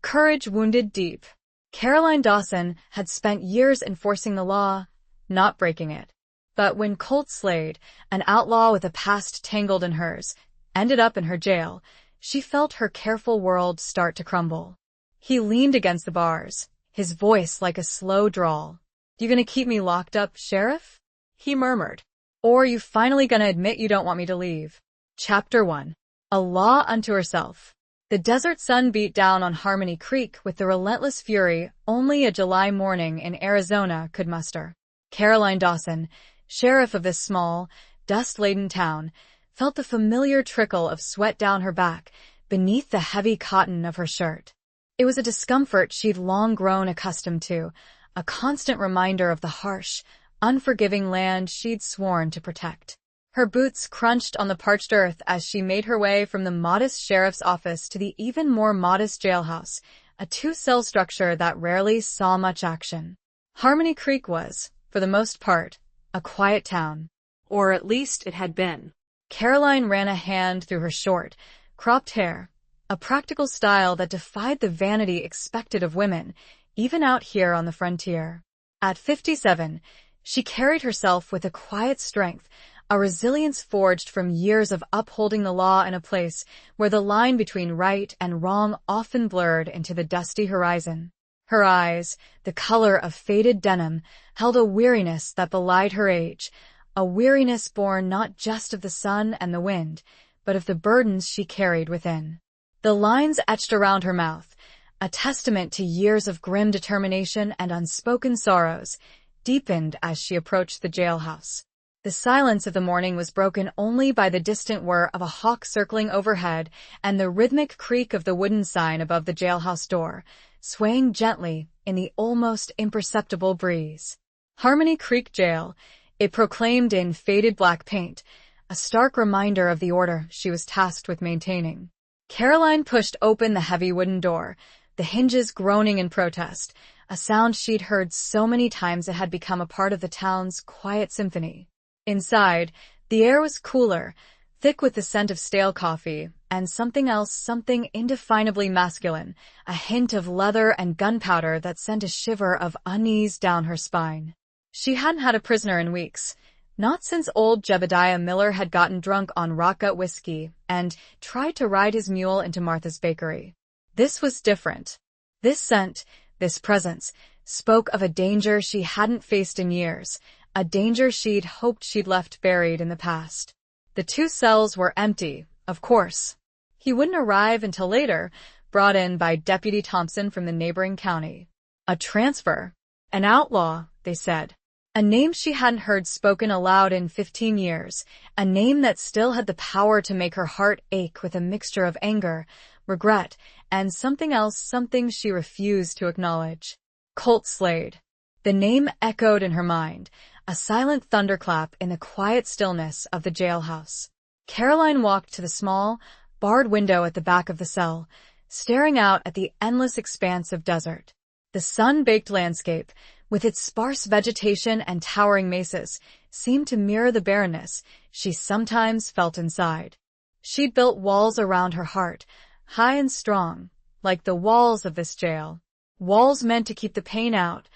Courage wounded deep. Caroline Dawson had spent years enforcing the law, not breaking it. But when Colt Slade, an outlaw with a past tangled in hers, ended up in her jail, she felt her careful world start to crumble. He leaned against the bars, his voice like a slow drawl. "You gonna keep me locked up, Sheriff?" he murmured. "Or you finally gonna admit you don't want me to leave?" Chapter 1. A Law Unto Herself. The desert sun beat down on Harmony Creek with the relentless fury only a July morning in Arizona could muster. Caroline Dawson, sheriff of this small, dust-laden town, felt the familiar trickle of sweat down her back beneath the heavy cotton of her shirt. It was a discomfort she'd long grown accustomed to, a constant reminder of the harsh, unforgiving land she'd sworn to protect. Her boots crunched on the parched earth as she made her way from the modest sheriff's office to the even more modest jailhouse, a two-cell structure that rarely saw much action. Harmony Creek was, for the most part, a quiet town. Or at least it had been. Caroline ran a hand through her short, cropped hair, a practical style that defied the vanity expected of women, even out here on the frontier. At 57, she carried herself with a quiet strength, a resilience forged from years of upholding the law in a place where the line between right and wrong often blurred into the dusty horizon. Her eyes, the color of faded denim, held a weariness that belied her age, a weariness born not just of the sun and the wind, but of the burdens she carried within. The lines etched around her mouth, a testament to years of grim determination and unspoken sorrows, deepened as she approached the jailhouse. The silence of the morning was broken only by the distant whir of a hawk circling overhead and the rhythmic creak of the wooden sign above the jailhouse door, swaying gently in the almost imperceptible breeze. Harmony Creek Jail, it proclaimed in faded black paint, a stark reminder of the order she was tasked with maintaining. Caroline pushed open the heavy wooden door, the hinges groaning in protest, a sound she'd heard so many times it had become a part of the town's quiet symphony. Inside, the air was cooler, thick with the scent of stale coffee, and something else, something indefinably masculine, a hint of leather and gunpowder that sent a shiver of unease down her spine. She hadn't had a prisoner in weeks, not since old Jebediah Miller had gotten drunk on rock-gut whiskey and tried to ride his mule into Martha's bakery. This was different. This scent, this presence, spoke of a danger she hadn't faced in years, a danger she'd hoped she'd left buried in the past. The two cells were empty, of course. He wouldn't arrive until later, brought in by Deputy Thompson from the neighboring county. A transfer. An outlaw, they said. A name she hadn't heard spoken aloud in 15 years, a name that still had the power to make her heart ache with a mixture of anger, regret, and something else, something she refused to acknowledge. Colt Slade. The name echoed in her mind, a silent thunderclap in the quiet stillness of the jailhouse. Caroline walked to the small, barred window at the back of the cell, staring out at the endless expanse of desert. The sun-baked landscape, with its sparse vegetation and towering mesas, seemed to mirror the barrenness she sometimes felt inside. She'd built walls around her heart, high and strong, like the walls of this jail. Walls meant to keep the pain out,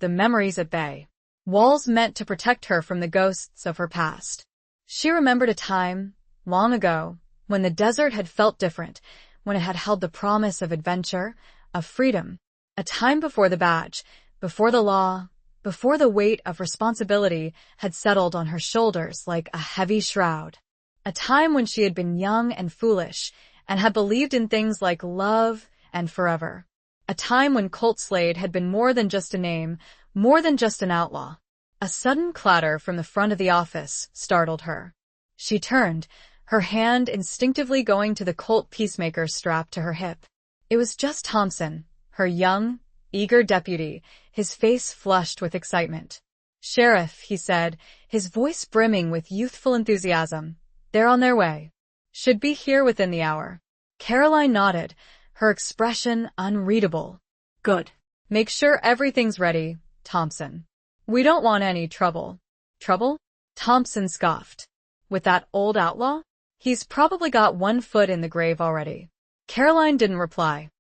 the memories at bay. Walls meant to protect her from the ghosts of her past. She remembered a time, long ago, when the desert had felt different, when it had held the promise of adventure, of freedom. A time before the badge, before the law, before the weight of responsibility had settled on her shoulders like a heavy shroud. A time when she had been young and foolish, and had believed in things like love and forever. A time when Colt Slade had been more than just a name, more than just an outlaw. A sudden clatter from the front of the office startled her. She turned, her hand instinctively going to the Colt peacemaker strapped to her hip. It was just Thompson, her young, eager deputy, his face flushed with excitement. "Sheriff," he said, his voice brimming with youthful enthusiasm. "They're on their way. Should be here within the hour." Caroline nodded, her expression unreadable. "Good. Make sure everything's ready, Thompson. We don't want any trouble." "Trouble?" Thompson scoffed. "With that old outlaw? He's probably got one foot in the grave already." Caroline didn't reply.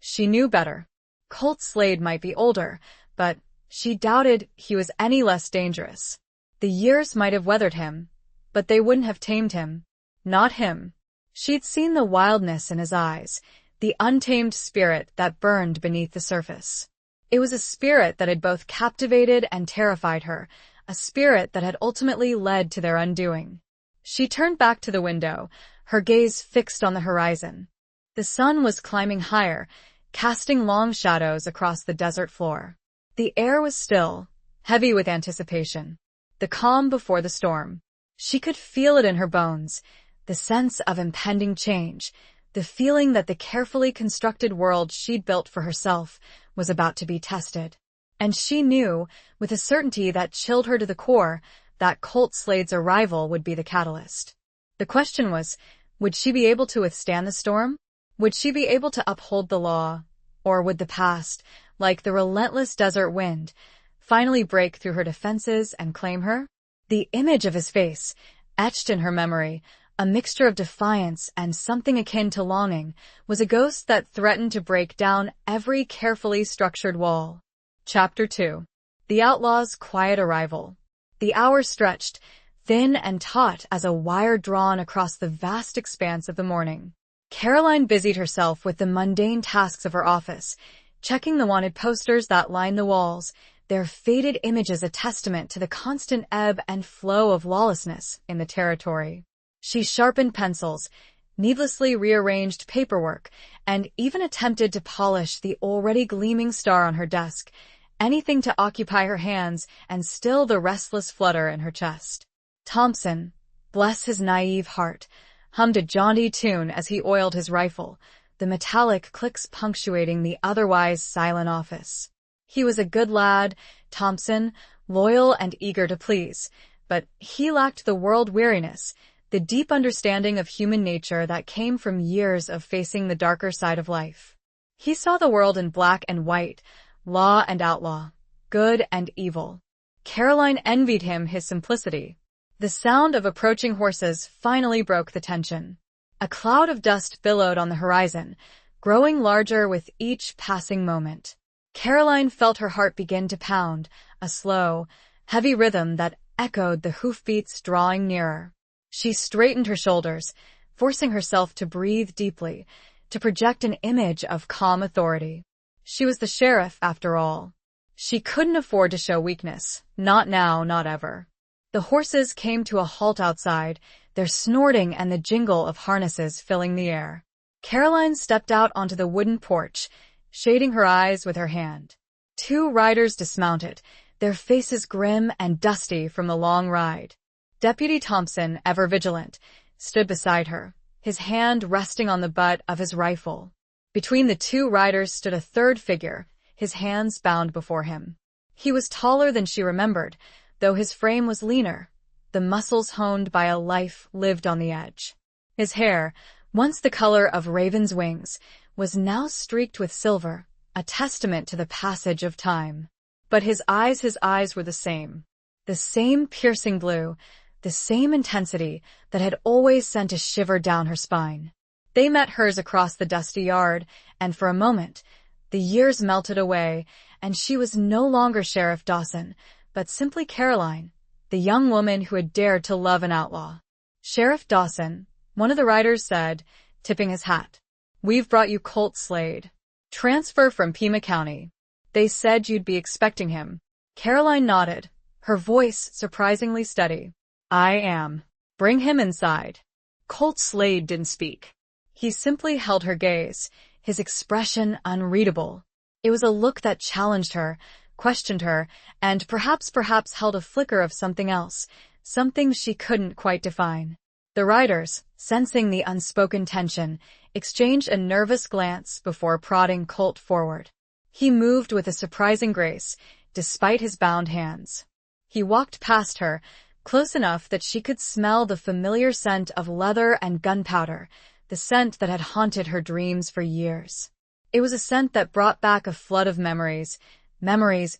She knew better. Colt Slade might be older, but she doubted he was any less dangerous. The years might have weathered him, but they wouldn't have tamed him. Not him. She'd seen the wildness in his eyes, the untamed spirit that burned beneath the surface. It was a spirit that had both captivated and terrified her, a spirit that had ultimately led to their undoing. She turned back to the window, her gaze fixed on the horizon. The sun was climbing higher, casting long shadows across the desert floor. The air was still, heavy with anticipation. The calm before the storm. She could feel it in her bones, the sense of impending change, the feeling that the carefully constructed world she'd built for herself was about to be tested. And she knew, with a certainty that chilled her to the core, that Colt Slade's arrival would be the catalyst. The question was, would she be able to withstand the storm? Would she be able to uphold the law? Or would the past, like the relentless desert wind, finally break through her defenses and claim her? The image of his face, etched in her memory, a mixture of defiance and something akin to longing, was a ghost that threatened to break down every carefully structured wall. Chapter 2. The Outlaw's Quiet Arrival. The hours stretched, thin and taut as a wire drawn across the vast expanse of the morning. Caroline busied herself with the mundane tasks of her office, checking the wanted posters that lined the walls, their faded images a testament to the constant ebb and flow of lawlessness in the territory. She sharpened pencils, needlessly rearranged paperwork, and even attempted to polish the already gleaming star on her desk, anything to occupy her hands and still the restless flutter in her chest. Thompson, bless his naive heart, hummed a jaunty tune as he oiled his rifle, the metallic clicks punctuating the otherwise silent office. He was a good lad, Thompson, loyal and eager to please, but he lacked the world weariness, the deep understanding of human nature that came from years of facing the darker side of life. He saw the world in black and white, law and outlaw, good and evil. Caroline envied him his simplicity. The sound of approaching horses finally broke the tension. A cloud of dust billowed on the horizon, growing larger with each passing moment. Caroline felt her heart begin to pound, a slow, heavy rhythm that echoed the hoofbeats drawing nearer. She straightened her shoulders, forcing herself to breathe deeply, to project an image of calm authority. She was the sheriff, after all. She couldn't afford to show weakness, not now, not ever. The horses came to a halt outside, their snorting and the jingle of harnesses filling the air. Caroline stepped out onto the wooden porch, shading her eyes with her hand. Two riders dismounted, their faces grim and dusty from the long ride. Deputy Thompson, ever vigilant, stood beside her, his hand resting on the butt of his rifle. Between the two riders stood a third figure, his hands bound before him. He was taller than she remembered, though his frame was leaner, the muscles honed by a life lived on the edge. His hair, once the color of raven's wings, was now streaked with silver, a testament to the passage of time. But his eyes were the same piercing blue, the same intensity that had always sent a shiver down her spine. They met hers across the dusty yard, and for a moment, the years melted away, and she was no longer Sheriff Dawson, but simply Caroline, the young woman who had dared to love an outlaw. Sheriff Dawson, one of the riders said, tipping his hat. We've brought you Colt Slade. Transfer from Pima County. They said you'd be expecting him. Caroline nodded, her voice surprisingly steady. I am. Bring him inside. Colt Slade didn't speak. He simply held her gaze, his expression unreadable. It was a look that challenged her, questioned her, and perhaps held a flicker of something else, something she couldn't quite define. The riders, sensing the unspoken tension, exchanged a nervous glance before prodding Colt forward. He moved with a surprising grace, despite his bound hands. He walked past her, close enough that she could smell the familiar scent of leather and gunpowder, the scent that had haunted her dreams for years. It was a scent that brought back a flood of memories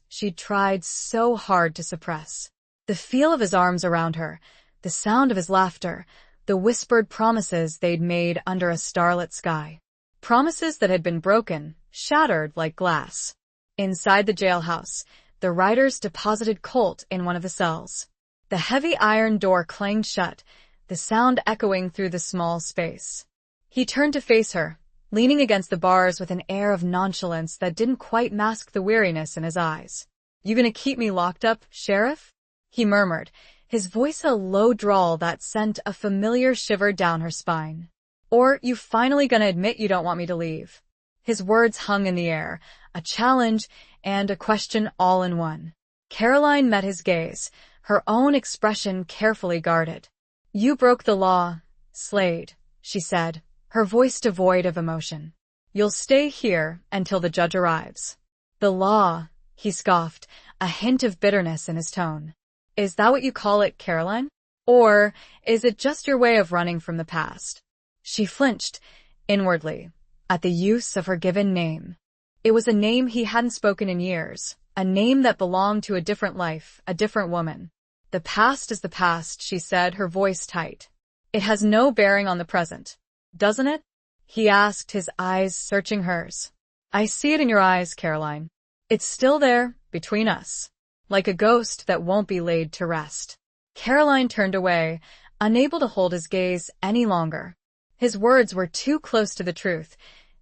she'd tried so hard to suppress. The feel of his arms around her, the sound of his laughter, the whispered promises they'd made under a starlit sky. Promises that had been broken, shattered like glass. Inside the jailhouse, the riders deposited Colt in one of the cells. The heavy iron door clanged shut, the sound echoing through the small space. He turned to face her, leaning against the bars with an air of nonchalance that didn't quite mask the weariness in his eyes. "You gonna keep me locked up, Sheriff?" he murmured, his voice a low drawl that sent a familiar shiver down her spine. "Or you finally gonna admit you don't want me to leave?" His words hung in the air, a challenge and a question all in one. Caroline met his gaze, her own expression carefully guarded. "You broke the law, Slade," she said, her voice devoid of emotion. "You'll stay here until the judge arrives." "The law," he scoffed, a hint of bitterness in his tone. "Is that what you call it, Caroline? Or is it just your way of running from the past?" She flinched, inwardly, at the use of her given name. It was a name he hadn't spoken in years, a name that belonged to a different life, a different woman. "The past is the past," she said, her voice tight. "It has no bearing on the present, doesn't it?" he asked, his eyes searching hers. "I see it in your eyes, Caroline. It's still there, between us, like a ghost that won't be laid to rest." Caroline turned away, unable to hold his gaze any longer. His words were too close to the truth,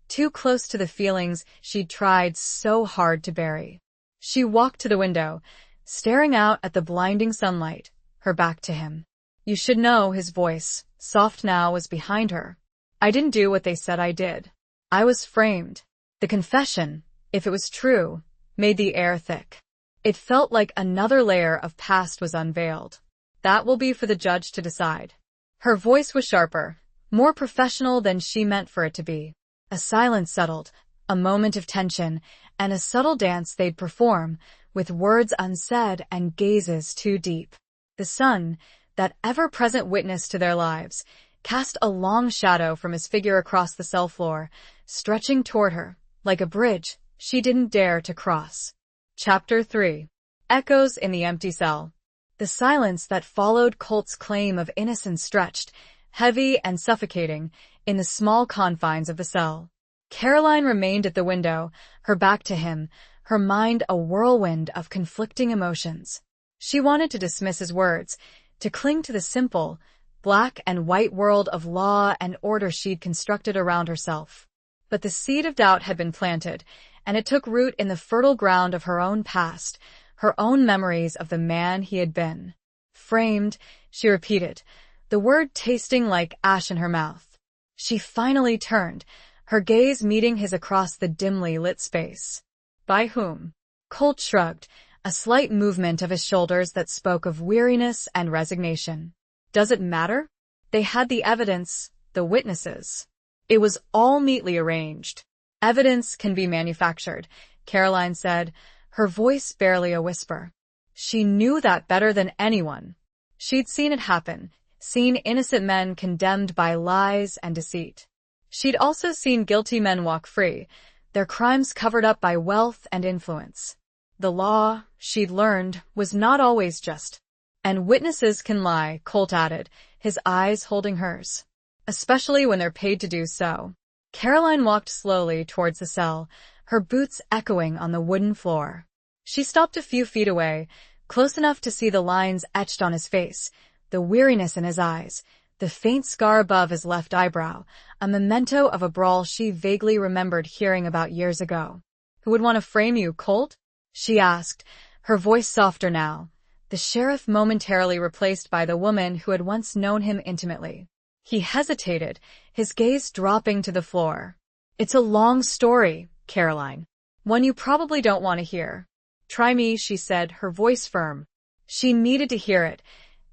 too close to the feelings she'd tried so hard to bury. She walked to the window, staring out at the blinding sunlight, her back to him. "You should know," his voice, soft now, was behind her. "I didn't do what they said I did. I was framed." The confession, if it was true, made the air thick. It felt like another layer of past was unveiled. "That will be for the judge to decide." Her voice was sharper, more professional than she meant for it to be. A silence settled, a moment of tension, and a subtle dance they'd perform, with words unsaid and gazes too deep. The sun, that ever-present witness to their lives, cast a long shadow from his figure across the cell floor, stretching toward her, like a bridge she didn't dare to cross. Chapter 3. Echoes in the empty cell. The silence that followed Colt's claim of innocence stretched, heavy and suffocating, in the small confines of the cell. Caroline remained at the window, her back to him, her mind a whirlwind of conflicting emotions. She wanted to dismiss his words, to cling to the simple, black and white world of law and order she'd constructed around herself. But the seed of doubt had been planted, and it took root in the fertile ground of her own past, her own memories of the man he had been. "Framed," she repeated, the word tasting like ash in her mouth. She finally turned, her gaze meeting his across the dimly lit space. "By whom?" Colt shrugged, a slight movement of his shoulders that spoke of weariness and resignation. "Does it matter? They had the evidence, the witnesses. It was all neatly arranged." "Evidence can be manufactured," Caroline said, her voice barely a whisper. She knew that better than anyone. She'd seen it happen, seen innocent men condemned by lies and deceit. She'd also seen guilty men walk free, their crimes covered up by wealth and influence. The law, she'd learned, was not always just. "And witnesses can lie," Colt added, his eyes holding hers. "Especially when they're paid to do so." Caroline walked slowly towards the cell, her boots echoing on the wooden floor. She stopped a few feet away, close enough to see the lines etched on his face, the weariness in his eyes, the faint scar above his left eyebrow, a memento of a brawl she vaguely remembered hearing about years ago. "Who would want to frame you, Colt?" she asked, her voice softer now, the sheriff momentarily replaced by the woman who had once known him intimately. He hesitated, his gaze dropping to the floor. "It's a long story, Caroline. One you probably don't want to hear." "Try me," she said, her voice firm. She needed to hear it,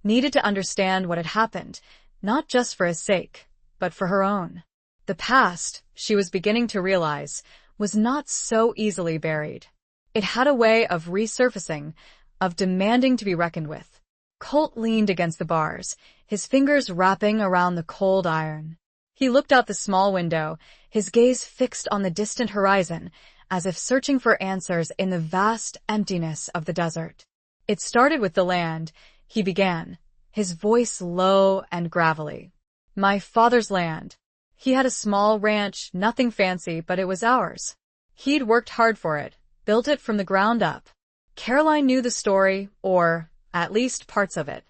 needed to understand what had happened, not just for his sake, but for her own. The past, she was beginning to realize, was not so easily buried. It had a way of resurfacing, of demanding to be reckoned with. Colt leaned against the bars, his fingers wrapping around the cold iron. He looked out the small window, his gaze fixed on the distant horizon, as if searching for answers in the vast emptiness of the desert. "It started with the land," he began, his voice low and gravelly. "My father's land. He had a small ranch, nothing fancy, but it was ours. He'd worked hard for it, built it from the ground up. Caroline knew the story, or at least parts of it.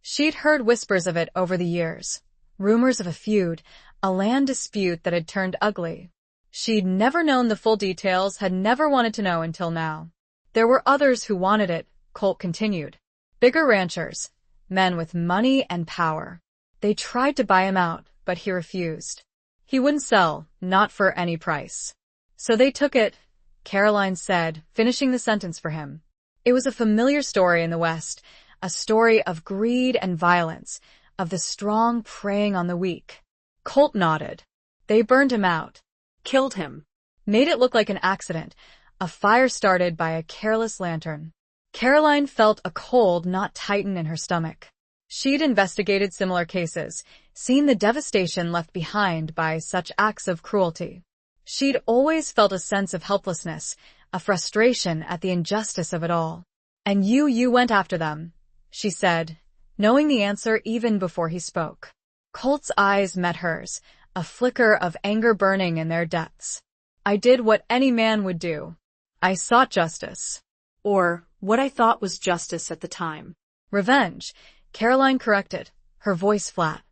She'd heard whispers of it over the years. Rumors of a feud, a land dispute that had turned ugly. She'd never known the full details, had never wanted to know until now. There were others who wanted it, Colt continued. Bigger ranchers, men with money and power. They tried to buy him out, but he refused. He wouldn't sell, not for any price. So they took it, Caroline said, finishing the sentence for him. It was a familiar story in the West, a story of greed and violence, of the strong preying on the weak. Colt nodded. They burned him out. Killed him. Made it look like an accident, a fire started by a careless lantern. Caroline felt a cold knot tighten in her stomach. She'd investigated similar cases, seen the devastation left behind by such acts of cruelty. She'd always felt a sense of helplessness, a frustration at the injustice of it all. And you went after them, she said, knowing the answer even before he spoke. Colt's eyes met hers, a flicker of anger burning in their depths. I did what any man would do. I sought justice. Or what I thought was justice at the time. Revenge, Caroline corrected, her voice flat.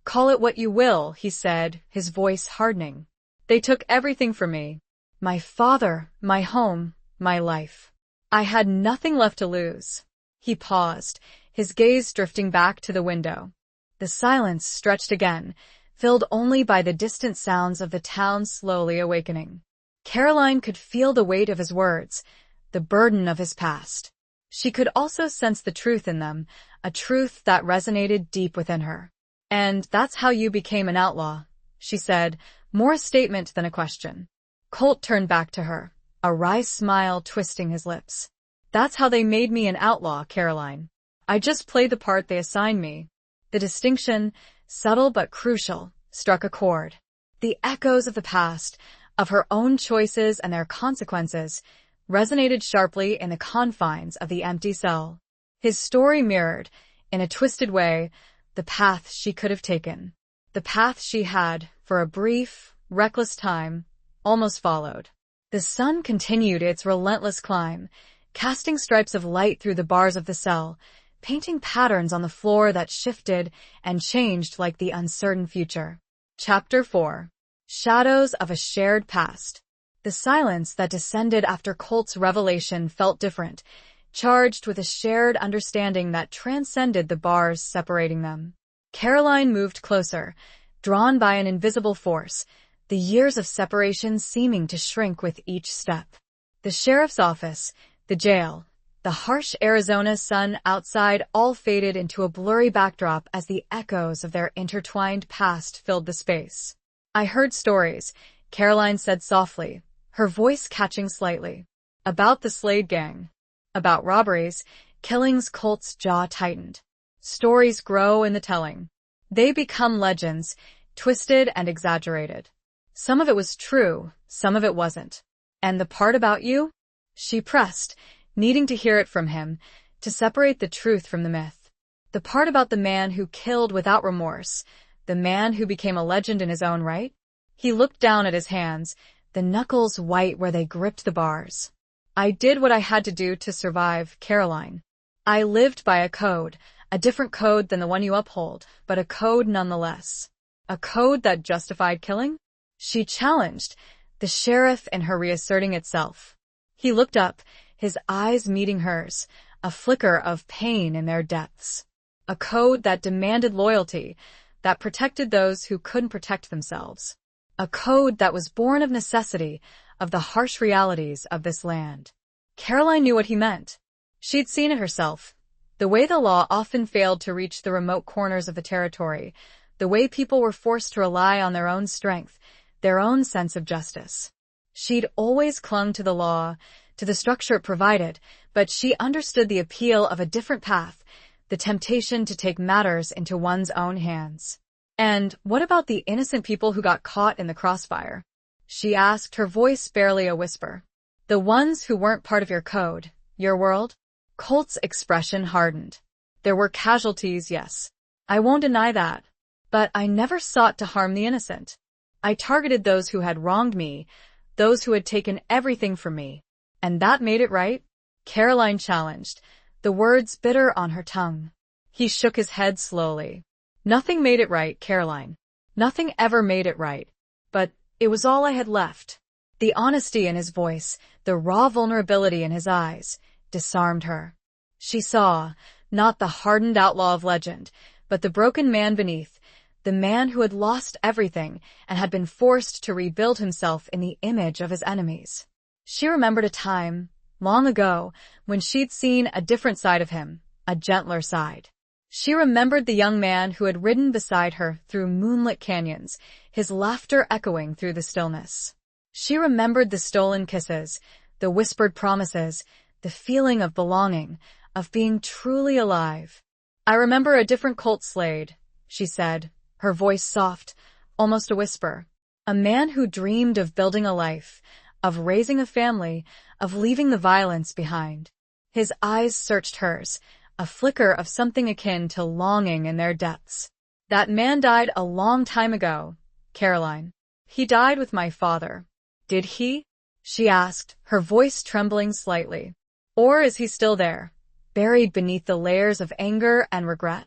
Call it what you will, he said, his voice hardening. They took everything from me. My father, my home, my life. I had nothing left to lose. He paused, his gaze drifting back to the window. The silence stretched again, filled only by the distant sounds of the town slowly awakening. Caroline could feel the weight of his words, the burden of his past. She could also sense the truth in them, a truth that resonated deep within her. And that's how you became an outlaw, she said, more a statement than a question. Colt turned back to her, a wry smile twisting his lips. That's how they made me an outlaw, Caroline. I just played the part they assigned me. The distinction, subtle but crucial, struck a chord. The echoes of the past, of her own choices and their consequences, resonated sharply in the confines of the empty cell. His story mirrored, in a twisted way, the path she could have taken. The path she had, for a brief, reckless time, almost followed. The sun continued its relentless climb, casting stripes of light through the bars of the cell, painting patterns on the floor that shifted and changed like the uncertain future. Chapter 4. Shadows of a Shared Past. The silence that descended after Colt's revelation felt different, charged with a shared understanding that transcended the bars separating them. Caroline moved closer, drawn by an invisible force, the years of separation seeming to shrink with each step. The sheriff's office, the jail, the harsh Arizona sun outside all faded into a blurry backdrop as the echoes of their intertwined past filled the space. I heard stories, Caroline said softly, her voice catching slightly. About the Slade gang. About robberies, killings. Colt's jaw tightened. Stories grow in the telling. They become legends, twisted and exaggerated. Some of it was true, some of it wasn't. And the part about you? She pressed, needing to hear it from him, to separate the truth from the myth. The part about the man who killed without remorse, the man who became a legend in his own right? He looked down at his hands, the knuckles white where they gripped the bars. I did what I had to do to survive, Caroline. I lived by a code, a different code than the one you uphold, but a code nonetheless. A code that justified killing? She challenged, the sheriff in her reasserting itself. He looked up, his eyes meeting hers, a flicker of pain in their depths. A code that demanded loyalty, that protected those who couldn't protect themselves. A code that was born of necessity, of the harsh realities of this land. Caroline knew what he meant. She'd seen it herself. The way the law often failed to reach the remote corners of the territory, the way people were forced to rely on their own strength, their own sense of justice. She'd always clung to the law, to the structure it provided, but she understood the appeal of a different path, the temptation to take matters into one's own hands. And what about the innocent people who got caught in the crossfire? She asked, her voice barely a whisper. The ones who weren't part of your code, your world? Colt's expression hardened. There were casualties, yes. I won't deny that. But I never sought to harm the innocent. I targeted those who had wronged me, those who had taken everything from me. And that made it right? Caroline challenged, the words bitter on her tongue. He shook his head slowly. Nothing made it right, Caroline. Nothing ever made it right. But it was all I had left. The honesty in his voice, the raw vulnerability in his eyes, disarmed her. She saw, not the hardened outlaw of legend, but the broken man beneath, the man who had lost everything and had been forced to rebuild himself in the image of his enemies. She remembered a time, long ago, when she'd seen a different side of him, a gentler side. She remembered the young man who had ridden beside her through moonlit canyons, his laughter echoing through the stillness. She remembered the stolen kisses, the whispered promises, the feeling of belonging, of being truly alive. I remember a different Colt Slade, she said, her voice soft, almost a whisper. A man who dreamed of building a life, of raising a family, of leaving the violence behind. His eyes searched hers, a flicker of something akin to longing in their depths. That man died a long time ago, Caroline. He died with my father. Did he? She asked, her voice trembling slightly. Or is he still there, buried beneath the layers of anger and regret?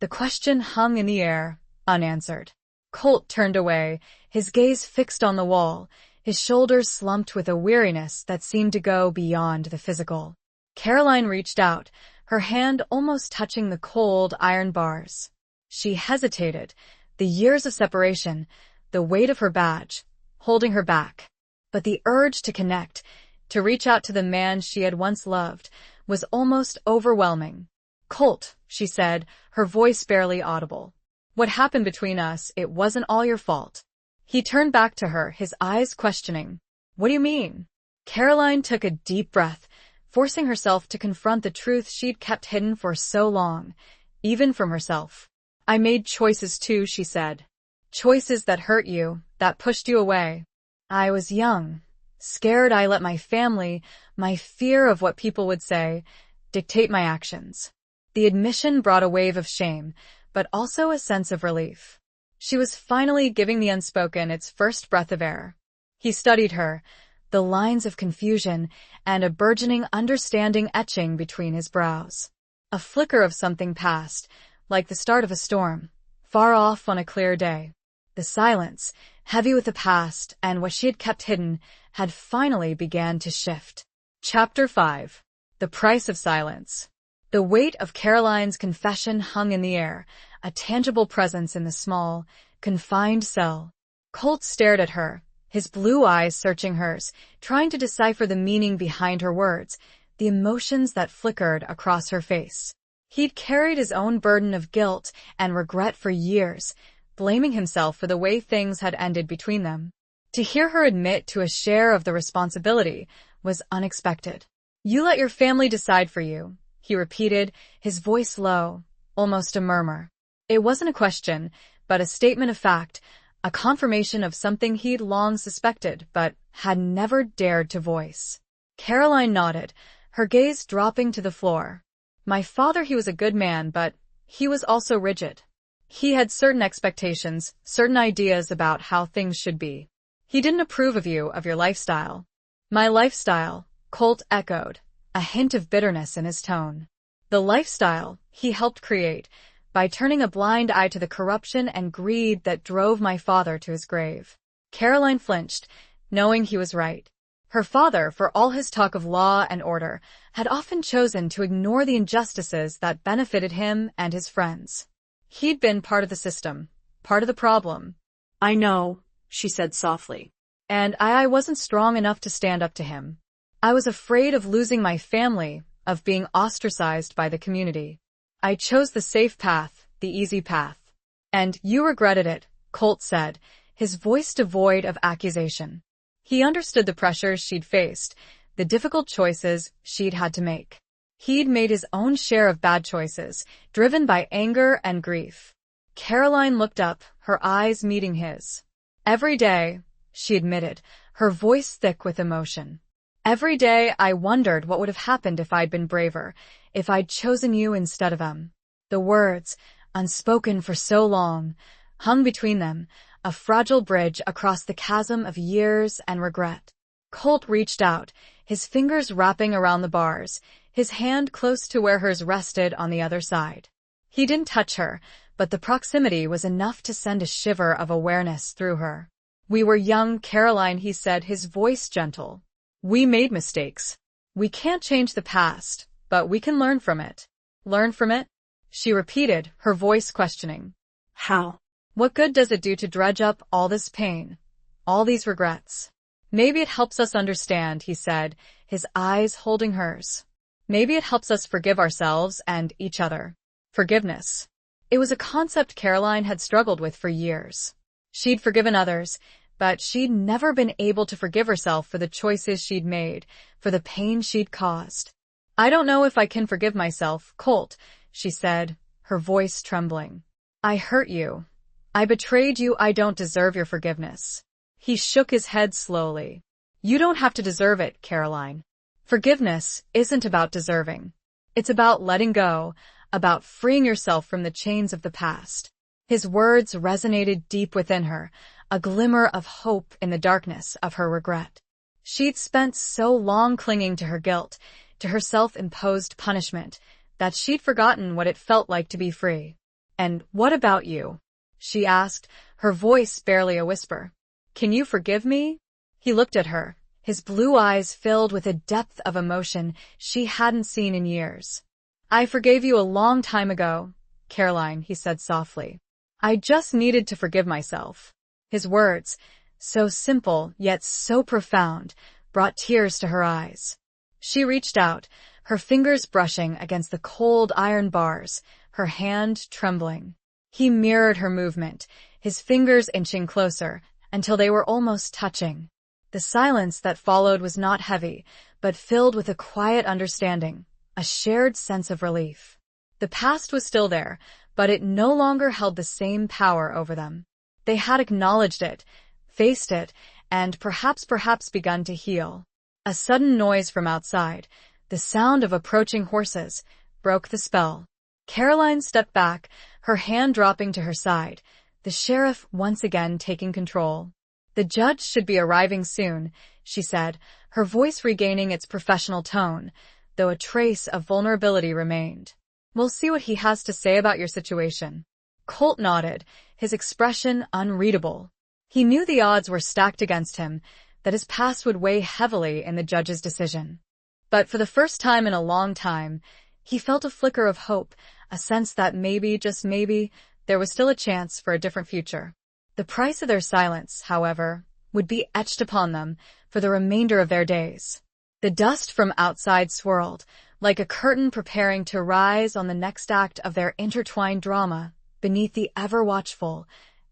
The question hung in the air, unanswered. Colt turned away, his gaze fixed on the wall, his shoulders slumped with a weariness that seemed to go beyond the physical. Caroline reached out, her hand almost touching the cold iron bars. She hesitated, the years of separation, the weight of her badge, holding her back. But the urge to connect, to reach out to the man she had once loved, was almost overwhelming. Colt, she said, her voice barely audible. What happened between us, it wasn't all your fault. He turned back to her, his eyes questioning. What do you mean? Caroline took a deep breath, forcing herself to confront the truth she'd kept hidden for so long, even from herself. I made choices too, she said. Choices that hurt you, that pushed you away. I was young, scared I let my family, my fear of what people would say, dictate my actions. The admission brought a wave of shame, but also a sense of relief. She was finally giving the unspoken its first breath of air. He studied her, the lines of confusion and a burgeoning understanding etching between his brows. A flicker of something past, like the start of a storm, far off on a clear day. The silence, heavy with the past and what she had kept hidden, had finally began to shift. Chapter 5. The Price of Silence. The weight of Caroline's confession hung in the air, a tangible presence in the small, confined cell. Colt stared at her, his blue eyes searching hers, trying to decipher the meaning behind her words, the emotions that flickered across her face. He'd carried his own burden of guilt and regret for years, blaming himself for the way things had ended between them. To hear her admit to a share of the responsibility was unexpected. You let your family decide for you, he repeated, his voice low, almost a murmur. It wasn't a question, but a statement of fact, a confirmation of something he'd long suspected but had never dared to voice. Caroline nodded, her gaze dropping to the floor. My father, he was a good man, but he was also rigid. He had certain expectations, certain ideas about how things should be. He didn't approve of you, of your lifestyle. My lifestyle, Colt echoed, a hint of bitterness in his tone. The lifestyle he helped create by turning a blind eye to the corruption and greed that drove my father to his grave. Caroline flinched, knowing he was right. Her father, for all his talk of law and order, had often chosen to ignore the injustices that benefited him and his friends. He'd been part of the system, part of the problem. I know, she said softly. And I wasn't strong enough to stand up to him. I was afraid of losing my family, of being ostracized by the community. I chose the safe path, the easy path. And you regretted it, Colt said, his voice devoid of accusation. He understood the pressures she'd faced, the difficult choices she'd had to make. He'd made his own share of bad choices, driven by anger and grief. Caroline looked up, her eyes meeting his. Every day, she admitted, her voice thick with emotion. Every day I wondered what would have happened if I'd been braver, if I'd chosen you instead of him. The words, unspoken for so long, hung between them, a fragile bridge across the chasm of years and regret. Colt reached out, his fingers wrapping around the bars, his hand close to where hers rested on the other side. He didn't touch her, but the proximity was enough to send a shiver of awareness through her. "We were young, Caroline," he said, his voice gentle. "We made mistakes. We can't change the past, but we can learn from it." "Learn from it?" she repeated, her voice questioning. How? "What good does it do to dredge up all this pain, all these regrets?" "Maybe it helps us understand," he said, his eyes holding hers. "Maybe it helps us forgive ourselves and each other." Forgiveness. It was a concept Caroline had struggled with for years. She'd forgiven others, but she'd never been able to forgive herself for the choices she'd made, for the pain she'd caused. "I don't know if I can forgive myself, Colt," she said, her voice trembling. "I hurt you. I betrayed you. I don't deserve your forgiveness." He shook his head slowly. "You don't have to deserve it, Caroline. Forgiveness isn't about deserving. It's about letting go, about freeing yourself from the chains of the past." His words resonated deep within her, a glimmer of hope in the darkness of her regret. She'd spent so long clinging to her guilt, to her self-imposed punishment, that she'd forgotten what it felt like to be free. "And what about you?" she asked, her voice barely a whisper. "Can you forgive me?" He looked at her, his blue eyes filled with a depth of emotion she hadn't seen in years. "I forgave you a long time ago, Caroline," he said softly. "I just needed to forgive myself." His words, so simple yet so profound, brought tears to her eyes. She reached out, her fingers brushing against the cold iron bars, her hand trembling. He mirrored her movement, his fingers inching closer, until they were almost touching. The silence that followed was not heavy, but filled with a quiet understanding, a shared sense of relief. The past was still there, but it no longer held the same power over them. They had acknowledged it, faced it, and perhaps begun to heal. A sudden noise from outside, the sound of approaching horses, broke the spell. Caroline stepped back, her hand dropping to her side, the sheriff once again taking control. "The judge should be arriving soon," she said, her voice regaining its professional tone, though a trace of vulnerability remained. "We'll see what he has to say about your situation." Colt nodded, his expression unreadable. He knew the odds were stacked against him, that his past would weigh heavily in the judge's decision. But for the first time in a long time, he felt a flicker of hope, a sense that maybe, just maybe, there was still a chance for a different future. The price of their silence, however, would be etched upon them for the remainder of their days. The dust from outside swirled, like a curtain preparing to rise on the next act of their intertwined drama, beneath the ever-watchful,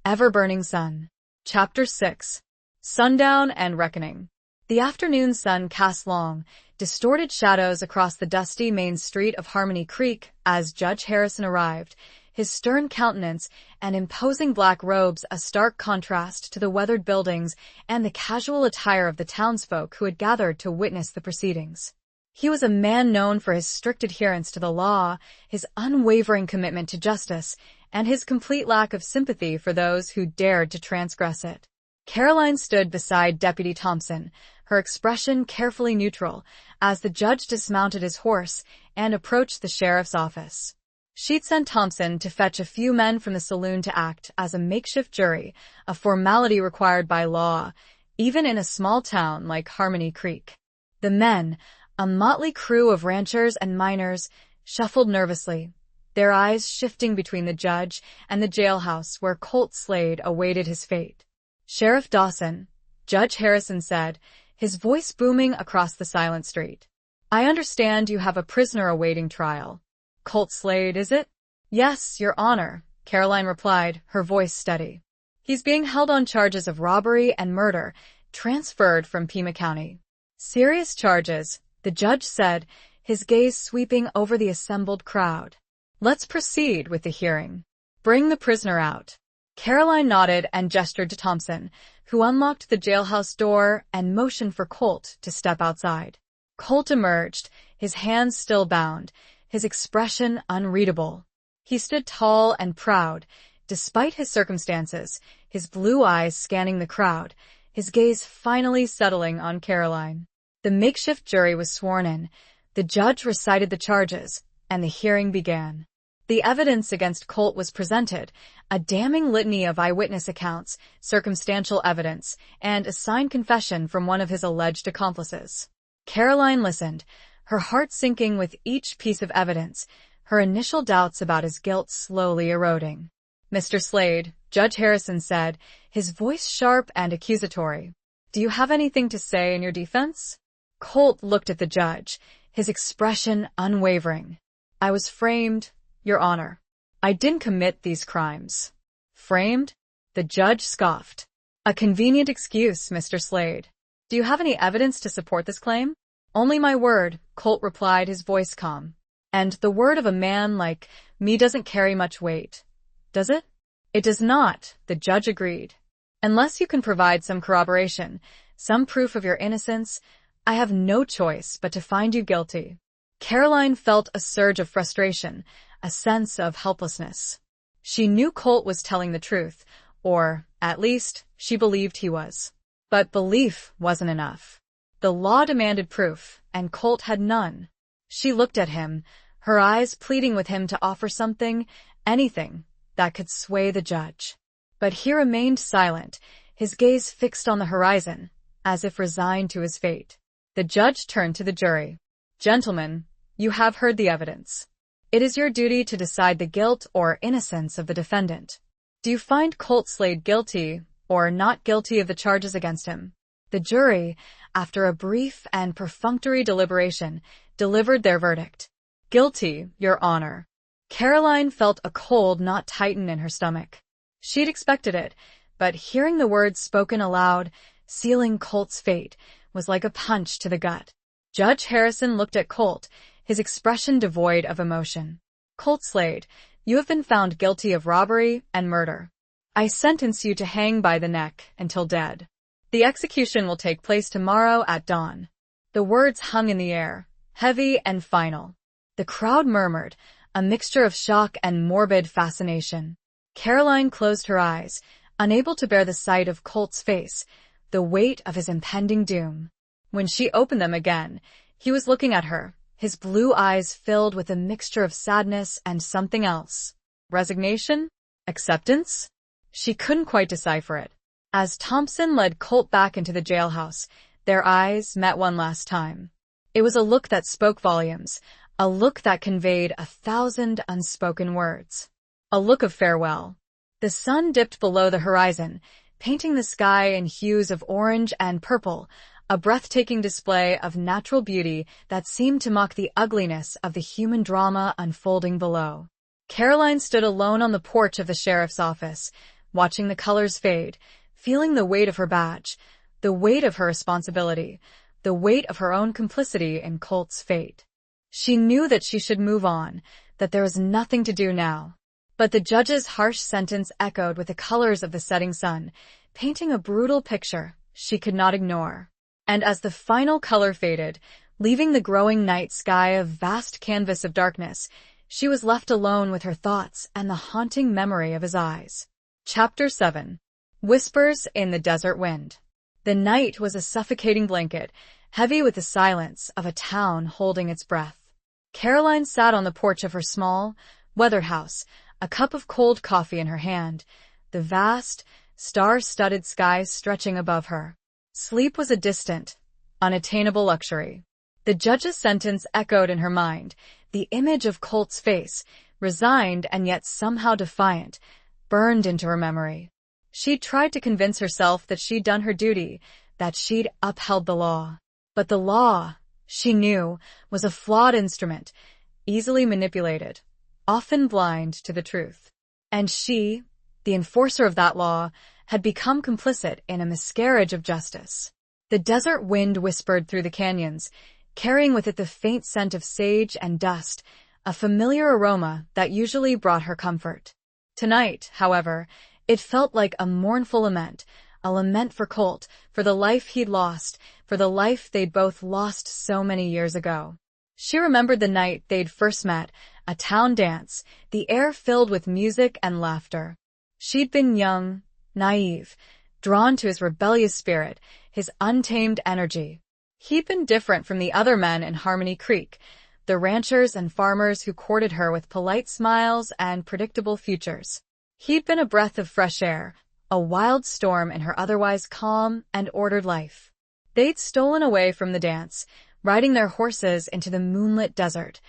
ever-burning sun. Chapter 6. Sundown and Reckoning. The afternoon sun cast long, distorted shadows across the dusty main street of Harmony Creek as Judge Harrison arrived, his stern countenance and imposing black robes a stark contrast to the weathered buildings and the casual attire of the townsfolk who had gathered to witness the proceedings. He was a man known for his strict adherence to the law, his unwavering commitment to justice, and his complete lack of sympathy for those who dared to transgress it. Caroline stood beside Deputy Thompson, her expression carefully neutral, as the judge dismounted his horse and approached the sheriff's office. She'd sent Thompson to fetch a few men from the saloon to act as a makeshift jury, a formality required by law, even in a small town like Harmony Creek. The men, a motley crew of ranchers and miners, shuffled nervously, their eyes shifting between the judge and the jailhouse where Colt Slade awaited his fate. "Sheriff Dawson," Judge Harrison said, his voice booming across the silent street. "I understand you have a prisoner awaiting trial. Colt Slade, is it?" "Yes, Your Honor," Caroline replied, her voice steady. "He's being held on charges of robbery and murder, transferred from Pima County." "Serious charges," the judge said, his gaze sweeping over the assembled crowd. "Let's proceed with the hearing. Bring the prisoner out." Caroline nodded and gestured to Thompson, who unlocked the jailhouse door and motioned for Colt to step outside. Colt emerged, his hands still bound, his expression unreadable. He stood tall and proud, Despite his circumstances, his blue eyes scanning the crowd, his gaze finally settling on Caroline. The makeshift jury was sworn in, the judge recited the charges, and the hearing began. The evidence against Colt was presented, a damning litany of eyewitness accounts, circumstantial evidence, and a signed confession from one of his alleged accomplices. Caroline listened, her heart sinking with each piece of evidence, her initial doubts about his guilt slowly eroding. "Mr. Slade," Judge Harrison said, his voice sharp and accusatory, "do you have anything to say in your defense?" Colt looked at the judge, his expression unwavering. "I was framed, Your Honor. I didn't commit these crimes." "Framed?" The judge scoffed. "A convenient excuse, Mr. Slade. Do you have any evidence to support this claim?" "Only my word," Colt replied, his voice calm. "And the word of a man like me doesn't carry much weight, does it?" "It does not," the judge agreed. "Unless you can provide some corroboration, some proof of your innocence, I have no choice but to find you guilty." Caroline felt a surge of frustration, a sense of helplessness. She knew Colt was telling the truth, or, at least, she believed he was. But belief wasn't enough. The law demanded proof, and Colt had none. She looked at him, her eyes pleading with him to offer something, anything, that could sway the judge. But he remained silent, his gaze fixed on the horizon, as if resigned to his fate. The judge turned to the jury. "Gentlemen, you have heard the evidence. It is your duty to decide the guilt or innocence of the defendant. Do you find Colt Slade guilty or not guilty of the charges against him?" The jury, after a brief and perfunctory deliberation, delivered their verdict. "Guilty, Your Honor." Caroline felt a cold knot tighten in her stomach. She'd expected it, but hearing the words spoken aloud, sealing Colt's fate, was like a punch to the gut. Judge Harrison looked at Colt, his expression devoid of emotion. "Colt Slade, you have been found guilty of robbery and murder. I sentence you to hang by the neck until dead. The execution will take place tomorrow at dawn." The words hung in the air, heavy and final. The crowd murmured, a mixture of shock and morbid fascination. Caroline closed her eyes, unable to bear the sight of Colt's face, the weight of his impending doom. When she opened them again, he was looking at her, his blue eyes filled with a mixture of sadness and something else. Resignation? Acceptance? She couldn't quite decipher it. As Thompson led Colt back into the jailhouse, their eyes met one last time. It was a look that spoke volumes, a look that conveyed 1,000 unspoken words. A look of farewell. The sun dipped below the horizon, painting the sky in hues of orange and purple, a breathtaking display of natural beauty that seemed to mock the ugliness of the human drama unfolding below. Caroline stood alone on the porch of the sheriff's office, watching the colors fade, feeling the weight of her badge, the weight of her responsibility, the weight of her own complicity in Colt's fate. She knew that she should move on, that there was nothing to do now. But the judge's harsh sentence echoed with the colors of the setting sun, painting a brutal picture she could not ignore. And as the final color faded, leaving the growing night sky a vast canvas of darkness, she was left alone with her thoughts and the haunting memory of his eyes. Chapter 7. Whispers in the Desert Wind. The night was a suffocating blanket, heavy with the silence of a town holding its breath. Caroline sat on the porch of her small, weathered house, a cup of cold coffee in her hand, the vast, star-studded sky stretching above her. Sleep was a distant, unattainable luxury. The judge's sentence echoed in her mind, the image of Colt's face, resigned and yet somehow defiant, burned into her memory. She'd tried to convince herself that she'd done her duty, that she'd upheld the law. But the law, she knew, was a flawed instrument, easily manipulated, often blind to the truth. And she, the enforcer of that law, had become complicit in a miscarriage of justice. The desert wind whispered through the canyons, carrying with it the faint scent of sage and dust, a familiar aroma that usually brought her comfort. Tonight, however, it felt like a mournful lament, a lament for Colt, for the life he'd lost, for the life they'd both lost so many years ago. She remembered the night they'd first met, a town dance, the air filled with music and laughter. She'd been young, naive, drawn to his rebellious spirit, his untamed energy. He'd been different from the other men in Harmony Creek, the ranchers and farmers who courted her with polite smiles and predictable futures. He'd been a breath of fresh air, a wild storm in her otherwise calm and ordered life. They'd stolen away from the dance, riding their horses into the moonlit desert,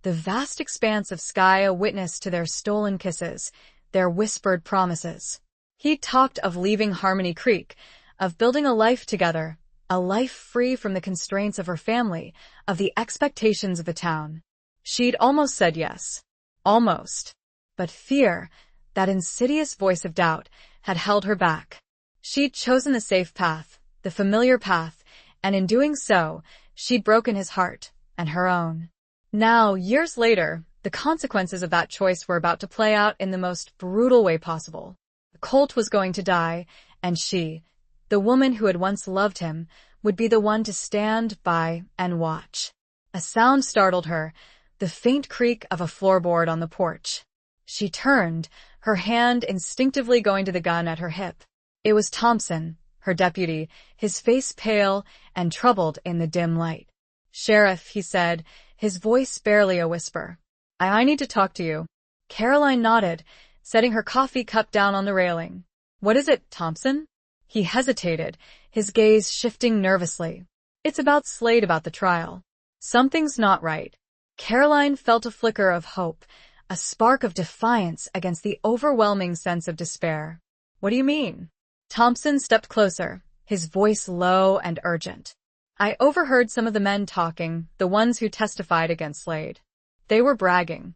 the vast expanse of sky a witness to their stolen kisses, their whispered promises. He'd talked of leaving Harmony Creek, of building a life together, a life free from the constraints of her family, of the expectations of the town. She'd almost said yes. Almost. But fear, that insidious voice of doubt, had held her back. She'd chosen the safe path, the familiar path, and in doing so, she'd broken his heart, and her own. Now, years later, the consequences of that choice were about to play out in the most brutal way possible. Colt was going to die, and she, the woman who had once loved him, would be the one to stand by and watch. A sound startled her, the faint creak of a floorboard on the porch. She turned, her hand instinctively going to the gun at her hip. It was Thompson, her deputy, his face pale and troubled in the dim light. "Sheriff," he said, his voice barely a whisper. I need to talk to you." Caroline nodded, setting her coffee cup down on the railing. "What is it, Thompson?" He hesitated, his gaze shifting nervously. "It's about Slade, about the trial. Something's not right." Caroline felt a flicker of hope, a spark of defiance against the overwhelming sense of despair. "What do you mean?" Thompson stepped closer, his voice low and urgent. "I overheard some of the men talking, the ones who testified against Slade. They were bragging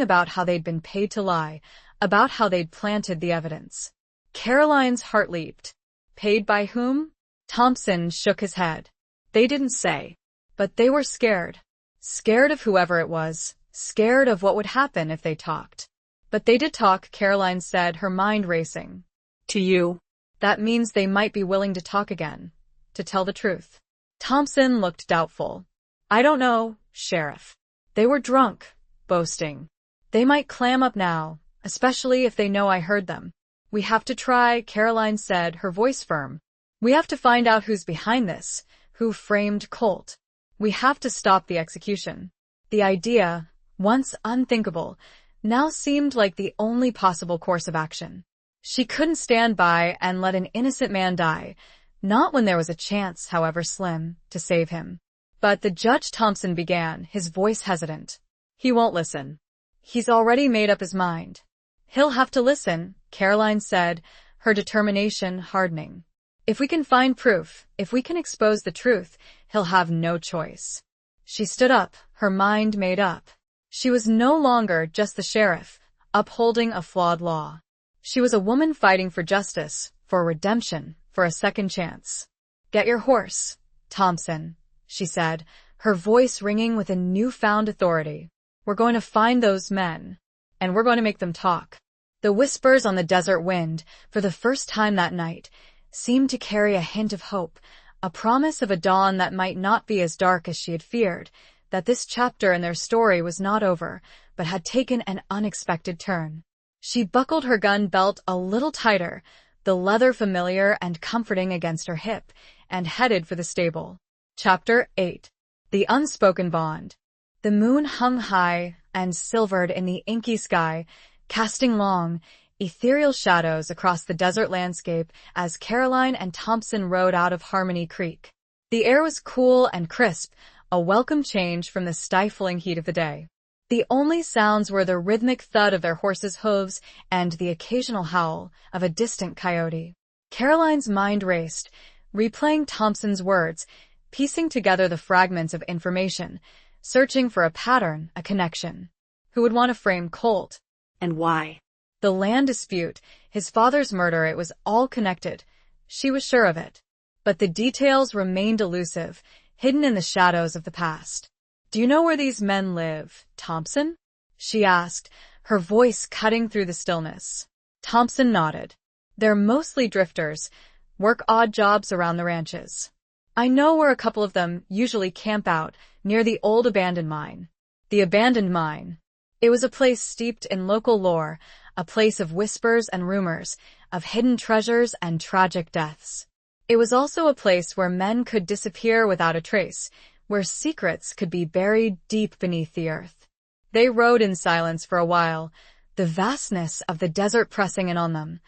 about how they'd been paid to lie, about how they'd planted the evidence." Caroline's heart leaped. "Paid by whom?" Thompson shook his head. "They didn't say. But they were scared. Scared of whoever it was, scared of what would happen if they talked." "But they did talk," Caroline said, her mind racing. "To you. That means they might be willing to talk again, to tell the truth." Thompson looked doubtful. "I don't know, Sheriff. They were drunk, boasting. They might clam up now, especially if they know I heard them." "We have to try," Caroline said, her voice firm. "We have to find out who's behind this, who framed Colt. We have to stop the execution." The idea, once unthinkable, now seemed like the only possible course of action. She couldn't stand by and let an innocent man die, not when there was a chance, however slim, to save him. "But the Judge," Thompson began, his voice hesitant. "He won't listen. He's already made up his mind." "He'll have to listen," Caroline said, her determination hardening. "If we can find proof, if we can expose the truth, he'll have no choice." She stood up, her mind made up. She was no longer just the sheriff, upholding a flawed law. She was a woman fighting for justice, for redemption, for a second chance. "Get your horse, Thompson," she said, her voice ringing with a newfound authority. "We're going to find those men, and we're going to make them talk." The whispers on the desert wind, for the first time that night, seemed to carry a hint of hope, a promise of a dawn that might not be as dark as she had feared, that this chapter in their story was not over, but had taken an unexpected turn. She buckled her gun belt a little tighter, the leather familiar and comforting against her hip, and headed for the stable. Chapter 8. The Unspoken Bond. The moon hung high and silvered in the inky sky, casting long, ethereal shadows across the desert landscape as Caroline and Thompson rode out of Harmony Creek. The air was cool and crisp, a welcome change from the stifling heat of the day. The only sounds were the rhythmic thud of their horses' hooves and the occasional howl of a distant coyote. Caroline's mind raced, replaying Thompson's words, piecing together the fragments of information, searching for a pattern, a connection. Who would want to frame Colt? And why? The land dispute, his father's murder, it was all connected. She was sure of it. But the details remained elusive, hidden in the shadows of the past. "Do you know where these men live, Thompson?" she asked, her voice cutting through the stillness. Thompson nodded. "They're mostly drifters, work odd jobs around the ranches. I know where a couple of them usually camp out, near the old abandoned mine." "The abandoned mine." It was a place steeped in local lore, a place of whispers and rumors, of hidden treasures and tragic deaths. It was also a place where men could disappear without a trace, where secrets could be buried deep beneath the earth. They rode in silence for a while, the vastness of the desert pressing in on them,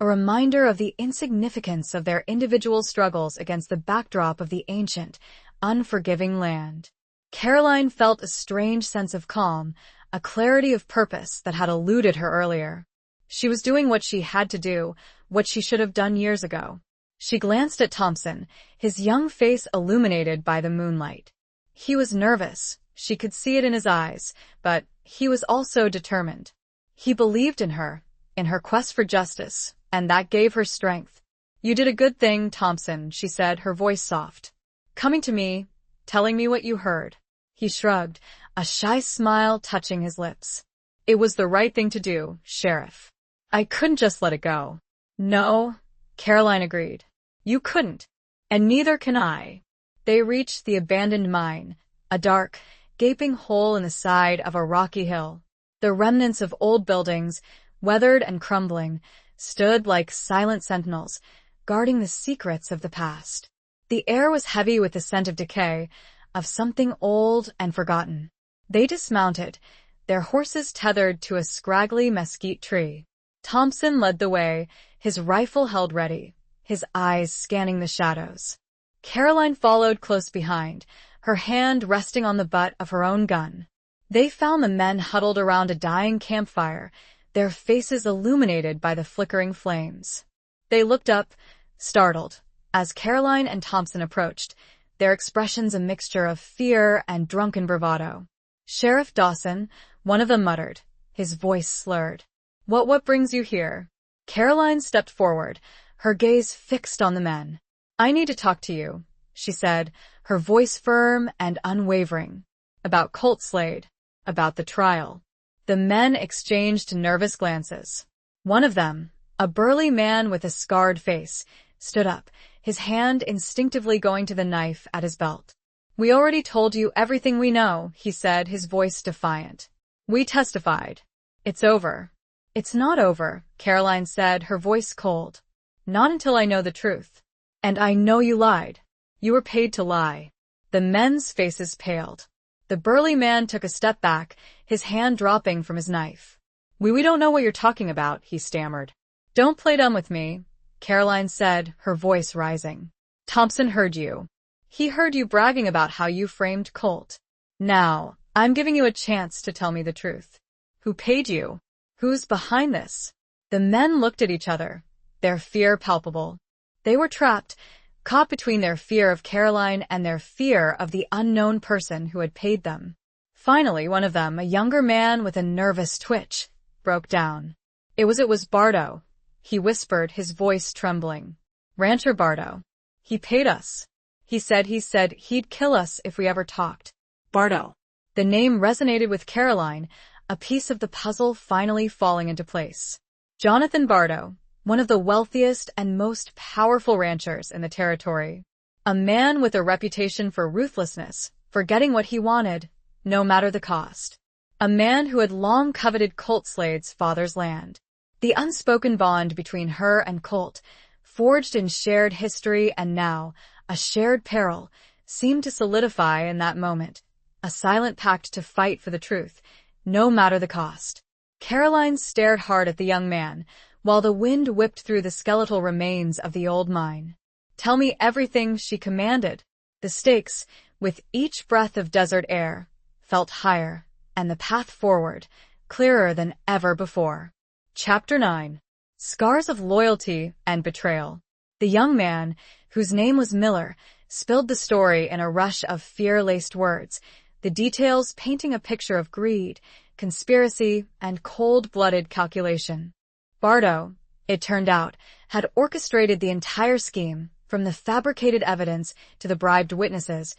a reminder of the insignificance of their individual struggles against the backdrop of the ancient, unforgiving land. Caroline felt a strange sense of calm, a clarity of purpose that had eluded her earlier. She was doing what she had to do, what she should have done years ago. She glanced at Thompson, his young face illuminated by the moonlight. He was nervous, she could see it in his eyes, but he was also determined. He believed in her quest for justice, and that gave her strength. "You did a good thing, Thompson," she said, her voice soft. "Coming to me, telling me what you heard." He shrugged, a shy smile touching his lips. "It was the right thing to do, Sheriff. I couldn't just let it go." "No," Caroline agreed. "You couldn't. And neither can I." They reached the abandoned mine, a dark, gaping hole in the side of a rocky hill. The remnants of old buildings, weathered and crumbling, stood like silent sentinels, guarding the secrets of the past. The air was heavy with the scent of decay, of something old and forgotten. They dismounted, their horses tethered to a scraggly mesquite tree. Thompson led the way, his rifle held ready, his eyes scanning the shadows. Caroline followed close behind, her hand resting on the butt of her own gun. They found the men huddled around a dying campfire, their faces illuminated by the flickering flames. They looked up, startled, as Caroline and Thompson approached, their expressions a mixture of fear and drunken bravado. "Sheriff Dawson," one of them muttered, his voice slurred. What brings you here?" Caroline stepped forward, her gaze fixed on the men. "I need to talk to you," she said, her voice firm and unwavering. "About Colt Slade. About the trial." The men exchanged nervous glances. One of them, a burly man with a scarred face, stood up, his hand instinctively going to the knife at his belt. "We already told you everything we know," he said, his voice defiant. "We testified. It's over." "It's not over," Caroline said, her voice cold. "Not until I know the truth. And I know you lied. You were paid to lie." The men's faces paled. The burly man took a step back, his hand dropping from his knife. We don't know what you're talking about," he stammered. "Don't play dumb with me," Caroline said, her voice rising. "Thompson heard you. He heard you bragging about how you framed Colt. Now, I'm giving you a chance to tell me the truth. Who paid you? Who's behind this?" The men looked at each other, their fear palpable. They were trapped, caught between their fear of Caroline and their fear of the unknown person who had paid them. Finally, one of them, a younger man with a nervous twitch, broke down. It was Bardo," he whispered, his voice trembling. "Rancher Bardo. He paid us. He said he'd kill us if we ever talked." "Bardo." The name resonated with Caroline, a piece of the puzzle finally falling into place. Jonathan Bardo, one of the wealthiest and most powerful ranchers in the territory. A man with a reputation for ruthlessness, for getting what he wanted, no matter the cost. A man who had long coveted Colt Slade's father's land. The unspoken bond between her and Colt, forged in shared history and now, a shared peril, seemed to solidify in that moment. A silent pact to fight for the truth, no matter the cost. Caroline stared hard at the young man, while the wind whipped through the skeletal remains of the old mine. "Tell me everything," she commanded. The stakes, with each breath of desert air, felt higher, and the path forward, clearer than ever before. Chapter 9. Scars of Loyalty and Betrayal. The young man, whose name was Miller, spilled the story in a rush of fear-laced words, the details painting a picture of greed, conspiracy, and cold-blooded calculation. Bardo, it turned out, had orchestrated the entire scheme, from the fabricated evidence to the bribed witnesses,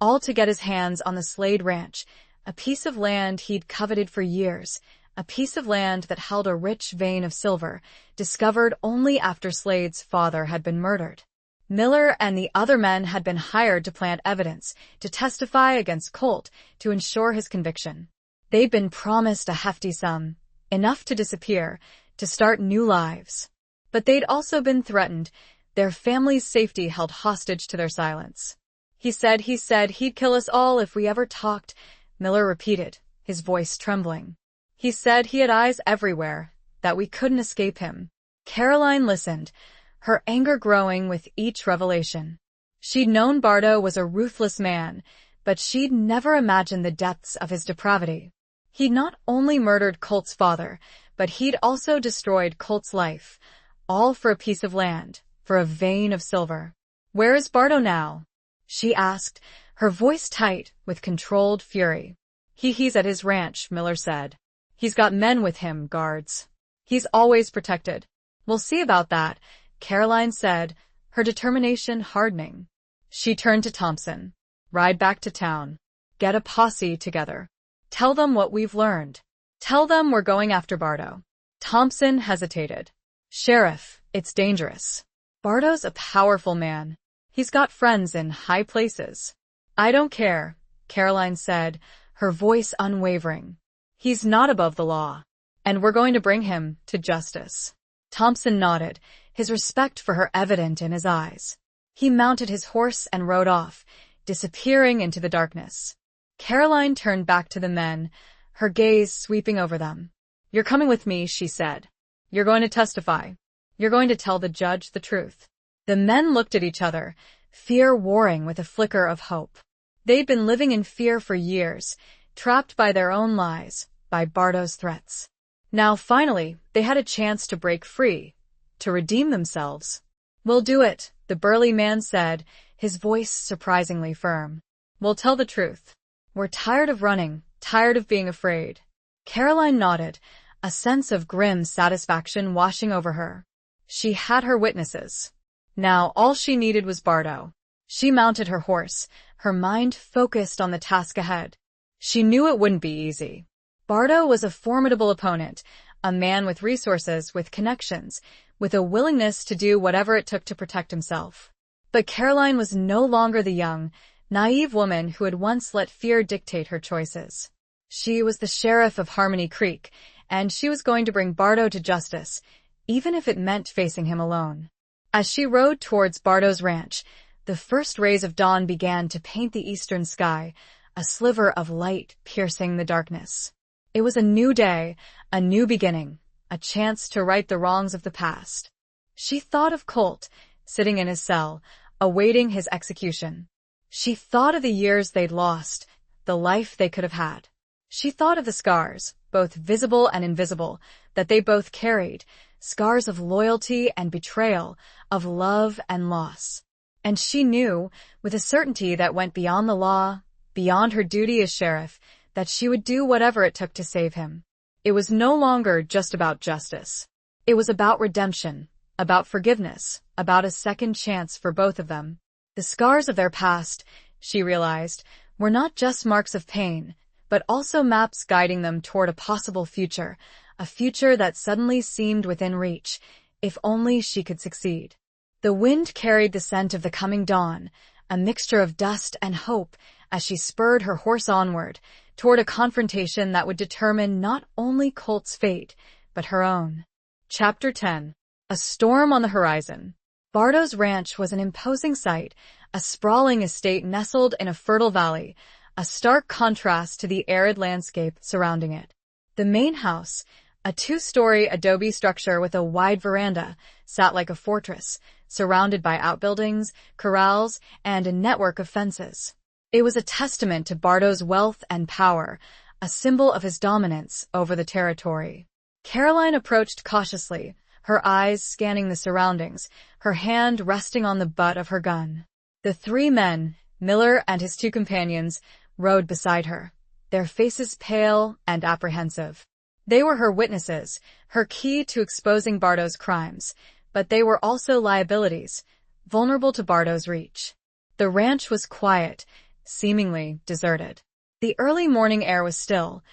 all to get his hands on the Slade Ranch, a piece of land he'd coveted for years, a piece of land that held a rich vein of silver, discovered only after Slade's father had been murdered. Miller and the other men had been hired to plant evidence, to testify against Colt, to ensure his conviction. They'd been promised a hefty sum, enough to disappear, to start new lives. But they'd also been threatened, their family's safety held hostage to their silence. He said he'd kill us all if we ever talked, Miller repeated, his voice trembling. He said he had eyes everywhere, that we couldn't escape him. Caroline listened, her anger growing with each revelation. She'd known Bardo was a ruthless man, but she'd never imagined the depths of his depravity. He'd not only murdered Colt's father, but he'd also destroyed Colt's life, all for a piece of land, for a vein of silver. "Where is Bardo now?" she asked, her voice tight with controlled fury. He's at his ranch," Miller said. "He's got men with him, guards. He's always protected." "We'll see about that," Caroline said, her determination hardening. She turned to Thompson. "Ride back to town. Get a posse together. Tell them what we've learned. Tell them we're going after Bardo." Thompson hesitated. "Sheriff, it's dangerous. Bardo's a powerful man. He's got friends in high places." "I don't care," Caroline said, her voice unwavering. "He's not above the law, and we're going to bring him to justice." Thompson nodded, his respect for her evident in his eyes. He mounted his horse and rode off, disappearing into the darkness. Caroline turned back to the men, her gaze sweeping over them. "You're coming with me," she said. "You're going to testify. You're going to tell the judge the truth." The men looked at each other, fear warring with a flicker of hope. They'd been living in fear for years, trapped by their own lies, by Bardo's threats. Now, finally, they had a chance to break free, to redeem themselves. "We'll do it," the burly man said, his voice surprisingly firm. "We'll tell the truth. We're tired of running, tired of being afraid." Caroline nodded, a sense of grim satisfaction washing over her. She had her witnesses. Now all she needed was Bardo. She mounted her horse, her mind focused on the task ahead. She knew it wouldn't be easy. Bardo was a formidable opponent, a man with resources, with connections, with a willingness to do whatever it took to protect himself. But Caroline was no longer the young, naive woman who had once let fear dictate her choices. She was the sheriff of Harmony Creek, and she was going to bring Bardo to justice, even if it meant facing him alone. As she rode towards Bardo's ranch, the first rays of dawn began to paint the eastern sky, a sliver of light piercing the darkness. It was a new day, a new beginning, a chance to right the wrongs of the past. She thought of Colt, sitting in his cell, awaiting his execution. She thought of the years they'd lost, the life they could have had. She thought of the scars, both visible and invisible, that they both carried, scars of loyalty and betrayal, of love and loss. And she knew, with a certainty that went beyond the law, beyond her duty as sheriff, that she would do whatever it took to save him. It was no longer just about justice. It was about redemption, about forgiveness, about a second chance for both of them. The scars of their past, she realized, were not just marks of pain, but also maps guiding them toward a possible future, a future that suddenly seemed within reach, if only she could succeed. The wind carried the scent of the coming dawn, a mixture of dust and hope, as she spurred her horse onward, toward a confrontation that would determine not only Colt's fate, but her own. Chapter 10. A storm on the horizon. Bardo's ranch was an imposing sight, a sprawling estate nestled in a fertile valley, a stark contrast to the arid landscape surrounding it. The main house, a two-story adobe structure with a wide veranda, sat like a fortress, surrounded by outbuildings, corrals, and a network of fences. It was a testament to Bardo's wealth and power, a symbol of his dominance over the territory. Caroline approached cautiously, her eyes scanning the surroundings, her hand resting on the butt of her gun. The three men, Miller and his two companions, rode beside her, their faces pale and apprehensive. They were her witnesses, her key to exposing Bardo's crimes, but they were also liabilities, vulnerable to Bardo's reach. The ranch was quiet, seemingly deserted. The early morning air was still,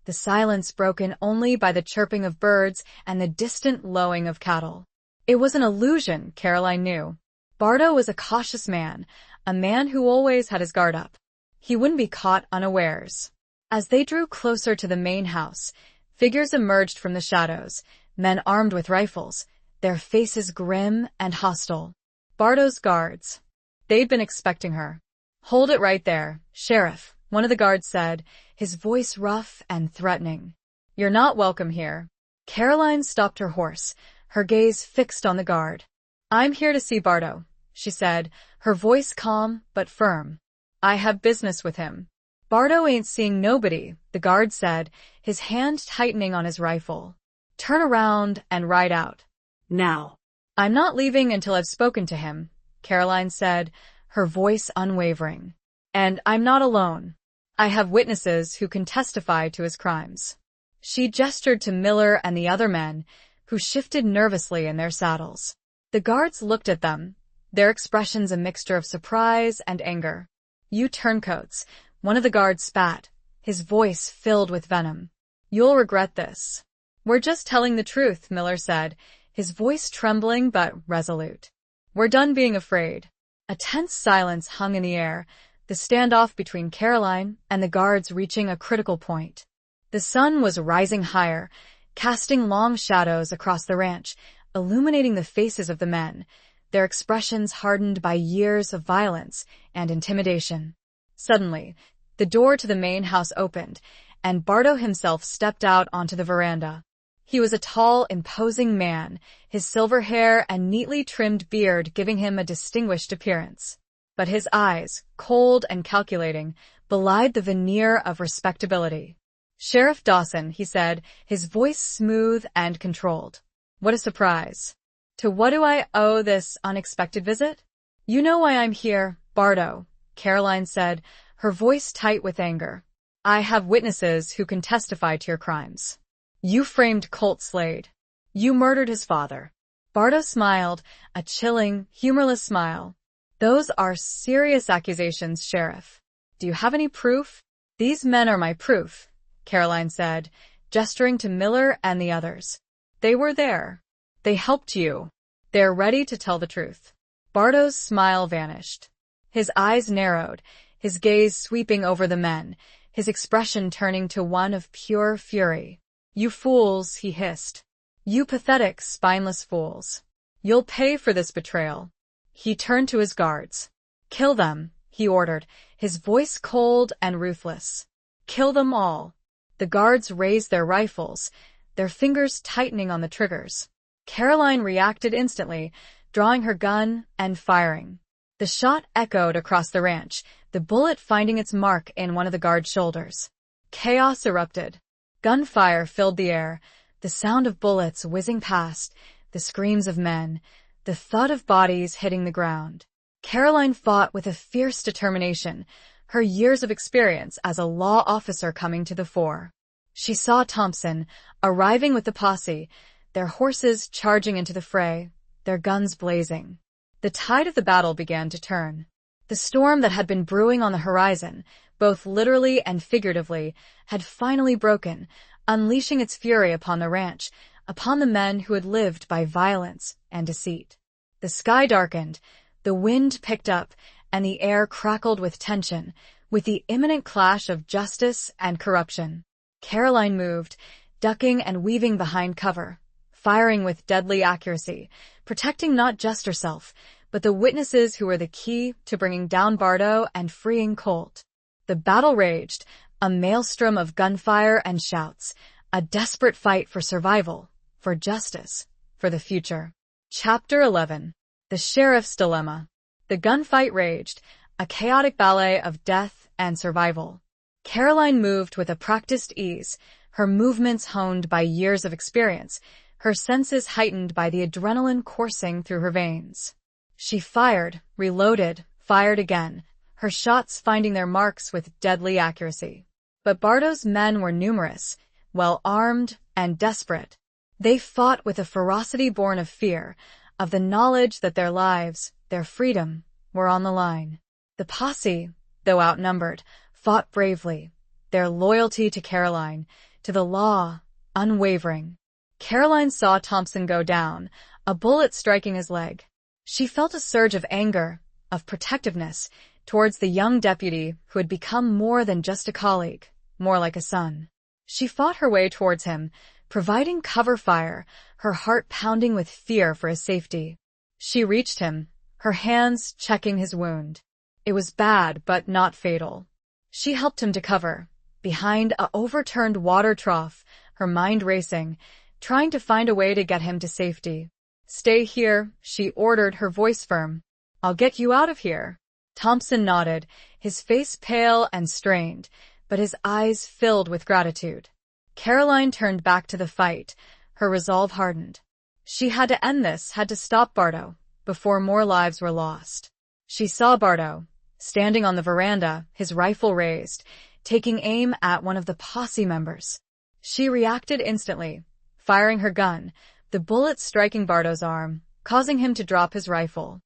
the silence broken only by the chirping of birds and the distant lowing of cattle. It was an illusion, Caroline knew. Bardo was a cautious man, a man who always had his guard up. He wouldn't be caught unawares. As they drew closer to the main house, figures emerged from the shadows, men armed with rifles, their faces grim and hostile. Bardo's guards. They'd been expecting her. "Hold it right there, Sheriff," one of the guards said, his voice rough and threatening. "You're not welcome here." Caroline stopped her horse, her gaze fixed on the guard. "I'm here to see Bardo," she said, her voice calm but firm. "I have business with him." "Bardo ain't seeing nobody," the guard said, his hand tightening on his rifle. "Turn around and ride out. Now." "I'm not leaving until I've spoken to him," Caroline said, her voice unwavering. "And I'm not alone. I have witnesses who can testify to his crimes." She gestured to Miller and the other men, who shifted nervously in their saddles. The guards looked at them, their expressions a mixture of surprise and anger. "You turncoats," one of the guards spat, his voice filled with venom. "You'll regret this." "We're just telling the truth," Miller said, his voice trembling but resolute. "We're done being afraid." A tense silence hung in the air, the standoff between Caroline and the guards reaching a critical point. The sun was rising higher, casting long shadows across the ranch, illuminating the faces of the men, their expressions hardened by years of violence and intimidation. Suddenly, the door to the main house opened, and Bardo himself stepped out onto the veranda. He was a tall, imposing man, his silver hair and neatly trimmed beard giving him a distinguished appearance. But his eyes, cold and calculating, belied the veneer of respectability. "Sheriff Dawson," he said, his voice smooth and controlled. "What a surprise. To what do I owe this unexpected visit?" "You know why I'm here, Bardo," Caroline said, her voice tight with anger. "I have witnesses who can testify to your crimes. You framed Colt Slade. You murdered his father." Bardo smiled, a chilling, humorless smile. "Those are serious accusations, Sheriff. Do you have any proof?" "These men are my proof," Caroline said, gesturing to Miller and the others. "They were there. They helped you. They're ready to tell the truth." Bardo's smile vanished. His eyes narrowed, his gaze sweeping over the men, his expression turning to one of pure fury. "You fools," he hissed. "You pathetic, spineless fools. You'll pay for this betrayal." He turned to his guards. "Kill them," he ordered, his voice cold and ruthless. "Kill them all." The guards raised their rifles, their fingers tightening on the triggers. Caroline reacted instantly, drawing her gun and firing. The shot echoed across the ranch, the bullet finding its mark in one of the guard's shoulders. Chaos erupted. Gunfire filled the air, the sound of bullets whizzing past, the screams of men, the thud of bodies hitting the ground. Caroline fought with a fierce determination, her years of experience as a law officer coming to the fore. She saw Thompson, arriving with the posse, their horses charging into the fray, their guns blazing. The tide of the battle began to turn. The storm that had been brewing on the horizon, both literally and figuratively, had finally broken, unleashing its fury upon the ranch, upon the men who had lived by violence and deceit. The sky darkened, the wind picked up, and the air crackled with tension, with the imminent clash of justice and corruption. Caroline moved, ducking and weaving behind cover, firing with deadly accuracy, protecting not just herself, but the witnesses who were the key to bringing down Bardo and freeing Colt. The battle raged, a maelstrom of gunfire and shouts, a desperate fight for survival, for justice, for the future. Chapter 11. The Sheriff's Dilemma. The gunfight raged, a chaotic ballet of death and survival. Caroline moved with a practiced ease, her movements honed by years of experience, her senses heightened by the adrenaline coursing through her veins. She fired, reloaded, fired again, her shots finding their marks with deadly accuracy. But Bardo's men were numerous, well-armed, and desperate. They fought with a ferocity born of fear, of the knowledge that their lives, their freedom, were on the line. The posse, though outnumbered, fought bravely, their loyalty to Caroline, to the law, unwavering. Caroline saw Thompson go down, a bullet striking his leg. She felt a surge of anger, of protectiveness, towards the young deputy who had become more than just a colleague, more like a son. She fought her way towards him, providing cover fire, her heart pounding with fear for his safety. She reached him, her hands checking his wound. It was bad, but not fatal. She helped him to cover, behind a overturned water trough, her mind racing, trying to find a way to get him to safety. "Stay here," she ordered, her voice firm. "I'll get you out of here." Thompson nodded, his face pale and strained, but his eyes filled with gratitude. Caroline turned back to the fight, her resolve hardened. She had to end this, had to stop Bardo, before more lives were lost. She saw Bardo, standing on the veranda, his rifle raised, taking aim at one of the posse members. She reacted instantly, firing her gun, the bullet striking Bardo's arm, causing him to drop his rifle.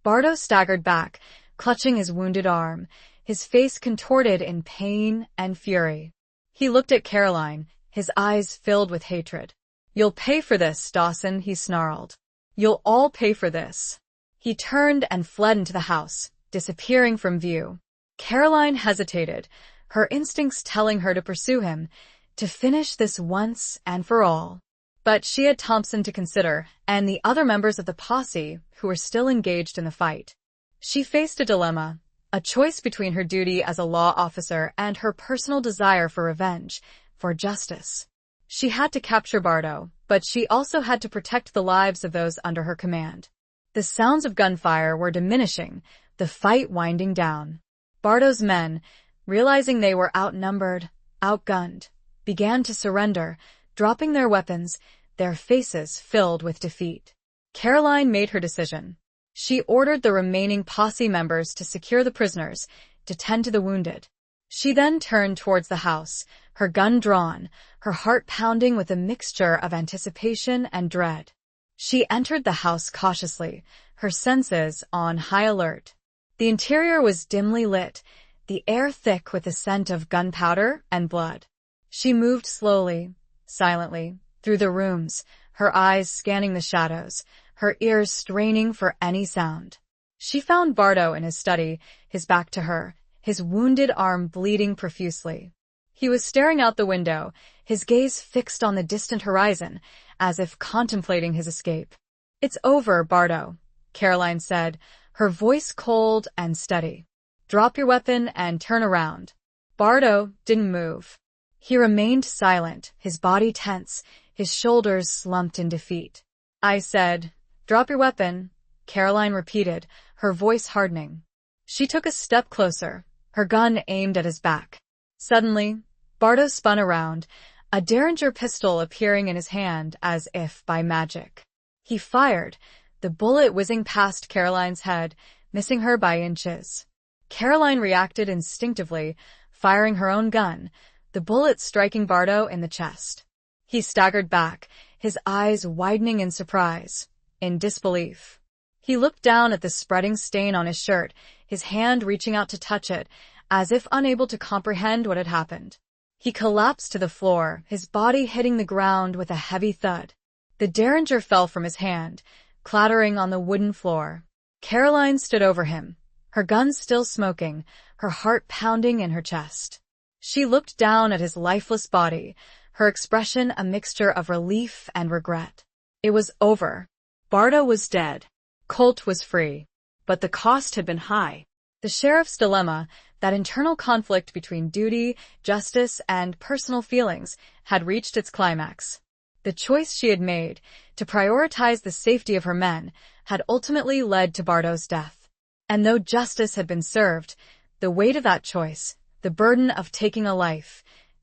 Bardo staggered back, clutching his wounded arm, his face contorted in pain and fury. He looked at Caroline, his eyes filled with hatred. "You'll pay for this, Dawson," he snarled. "You'll all pay for this." He turned and fled into the house, disappearing from view. Caroline hesitated, her instincts telling her to pursue him, to finish this once and for all. But she had Thompson to consider, and the other members of the posse who were still engaged in the fight. She faced a dilemma, a choice between her duty as a law officer and her personal desire for revenge, for justice. She had to capture Bardo, but she also had to protect the lives of those under her command. The sounds of gunfire were diminishing, the fight winding down. Bardo's men, realizing they were outnumbered, outgunned, began to surrender, dropping their weapons, their faces filled with defeat. Caroline made her decision. She ordered the remaining posse members to secure the prisoners, to tend to the wounded. She then turned towards the house, her gun drawn, her heart pounding with a mixture of anticipation and dread. She entered the house cautiously, her senses on high alert. The interior was dimly lit, the air thick with the scent of gunpowder and blood. She moved slowly, silently, through the rooms, her eyes scanning the shadows, her ears straining for any sound. She found Bardo in his study, his back to her, his wounded arm bleeding profusely. He was staring out the window, his gaze fixed on the distant horizon, as if contemplating his escape. "It's over, Bardo," Caroline said, her voice cold and steady. "Drop your weapon and turn around." Bardo didn't move. He remained silent, his body tense, his shoulders slumped in defeat. "I said, drop your weapon," Caroline repeated, her voice hardening. She took a step closer, her gun aimed at his back. Suddenly, Bardo spun around, a Derringer pistol appearing in his hand as if by magic. He fired, the bullet whizzing past Caroline's head, missing her by inches. Caroline reacted instinctively, firing her own gun, the bullet striking Bardo in the chest. He staggered back, his eyes widening in surprise, in disbelief. He looked down at the spreading stain on his shirt, his hand reaching out to touch it, as if unable to comprehend what had happened. He collapsed to the floor, his body hitting the ground with a heavy thud. The Derringer fell from his hand, clattering on the wooden floor. Caroline stood over him, her gun still smoking, her heart pounding in her chest. She looked down at his lifeless body, her expression a mixture of relief and regret. It was over. Bardo was dead. Colt was free. But the cost had been high. The sheriff's dilemma, that internal conflict between duty, justice, and personal feelings, had reached its climax. The choice she had made, to prioritize the safety of her men, had ultimately led to Bardo's death. And though justice had been served, the weight of that choice, the burden of taking a life,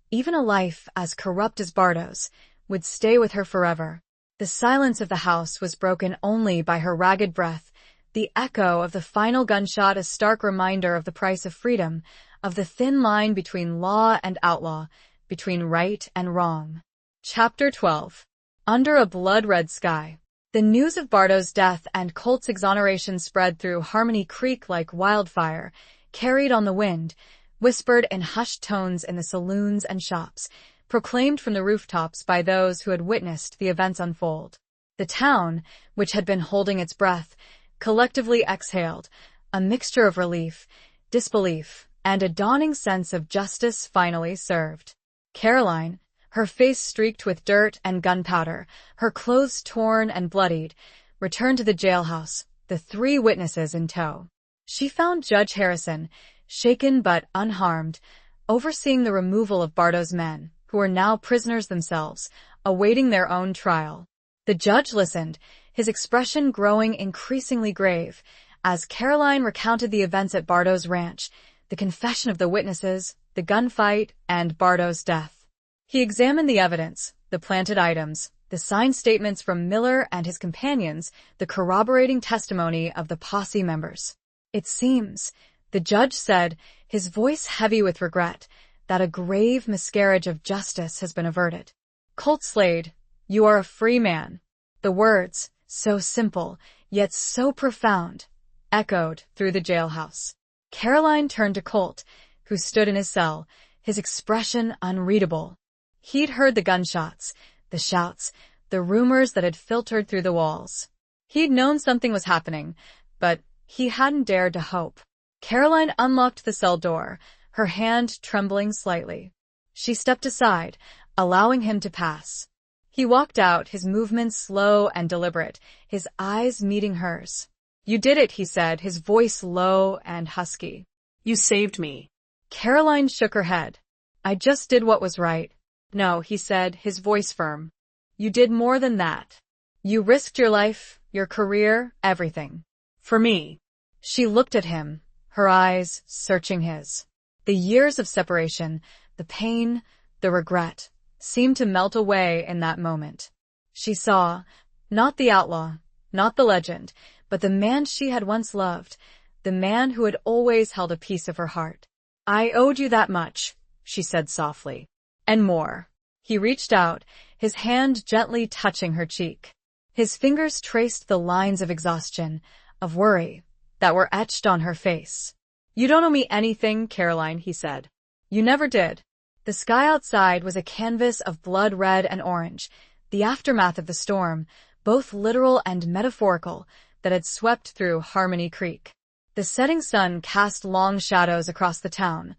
even a life as corrupt as Bardo's, would stay with her forever. The silence of the house was broken only by her ragged breath, the echo of the final gunshot a stark reminder of the price of freedom, of the thin line between law and outlaw, between right and wrong. Chapter 12. Under a blood-red sky. The news of Bardo's death and Colt's exoneration spread through Harmony Creek like wildfire, carried on the wind, whispered in hushed tones in the saloons and shops, proclaimed from the rooftops by those who had witnessed the events unfold. The town, which had been holding its breath, collectively exhaled, a mixture of relief, disbelief, and a dawning sense of justice finally served. Caroline, her face streaked with dirt and gunpowder, her clothes torn and bloodied, returned to the jailhouse, the 3 witnesses in tow. She found Judge Harrison, shaken but unharmed, overseeing the removal of Bardo's men, who were now prisoners themselves, awaiting their own trial. The judge listened, his expression growing increasingly grave, as Caroline recounted the events at Bardo's ranch, the confession of the witnesses, the gunfight, and Bardo's death. He examined the evidence, the planted items, the signed statements from Miller and his companions, the corroborating testimony of the posse members. It seems, the judge said, his voice heavy with regret, that a grave miscarriage of justice has been averted. Colt Slade, you are a free man. The words, so simple, yet so profound, echoed through the jailhouse. Caroline turned to Colt, who stood in his cell, his expression unreadable. He'd heard the gunshots, the shouts, the rumors that had filtered through the walls. He'd known something was happening, but he hadn't dared to hope. Caroline unlocked the cell door, her hand trembling slightly. She stepped aside, allowing him to pass. He walked out, his movements slow and deliberate, his eyes meeting hers. You did it, he said, his voice low and husky. You saved me. Caroline shook her head. I just did what was right. No, he said, his voice firm. You did more than that. You risked your life, your career, everything. For me. She looked at him, her eyes searching his. The years of separation, the pain, the regret, seemed to melt away in that moment. She saw, not the outlaw, not the legend, but the man she had once loved, the man who had always held a piece of her heart. I owed you that much, she said softly. And more. He reached out, his hand gently touching her cheek. His fingers traced the lines of exhaustion, of worry, that were etched on her face. You don't owe me anything, Caroline, he said. You never did. The sky outside was a canvas of blood red and orange, the aftermath of the storm, both literal and metaphorical, that had swept through Harmony Creek. The setting sun cast long shadows across the town,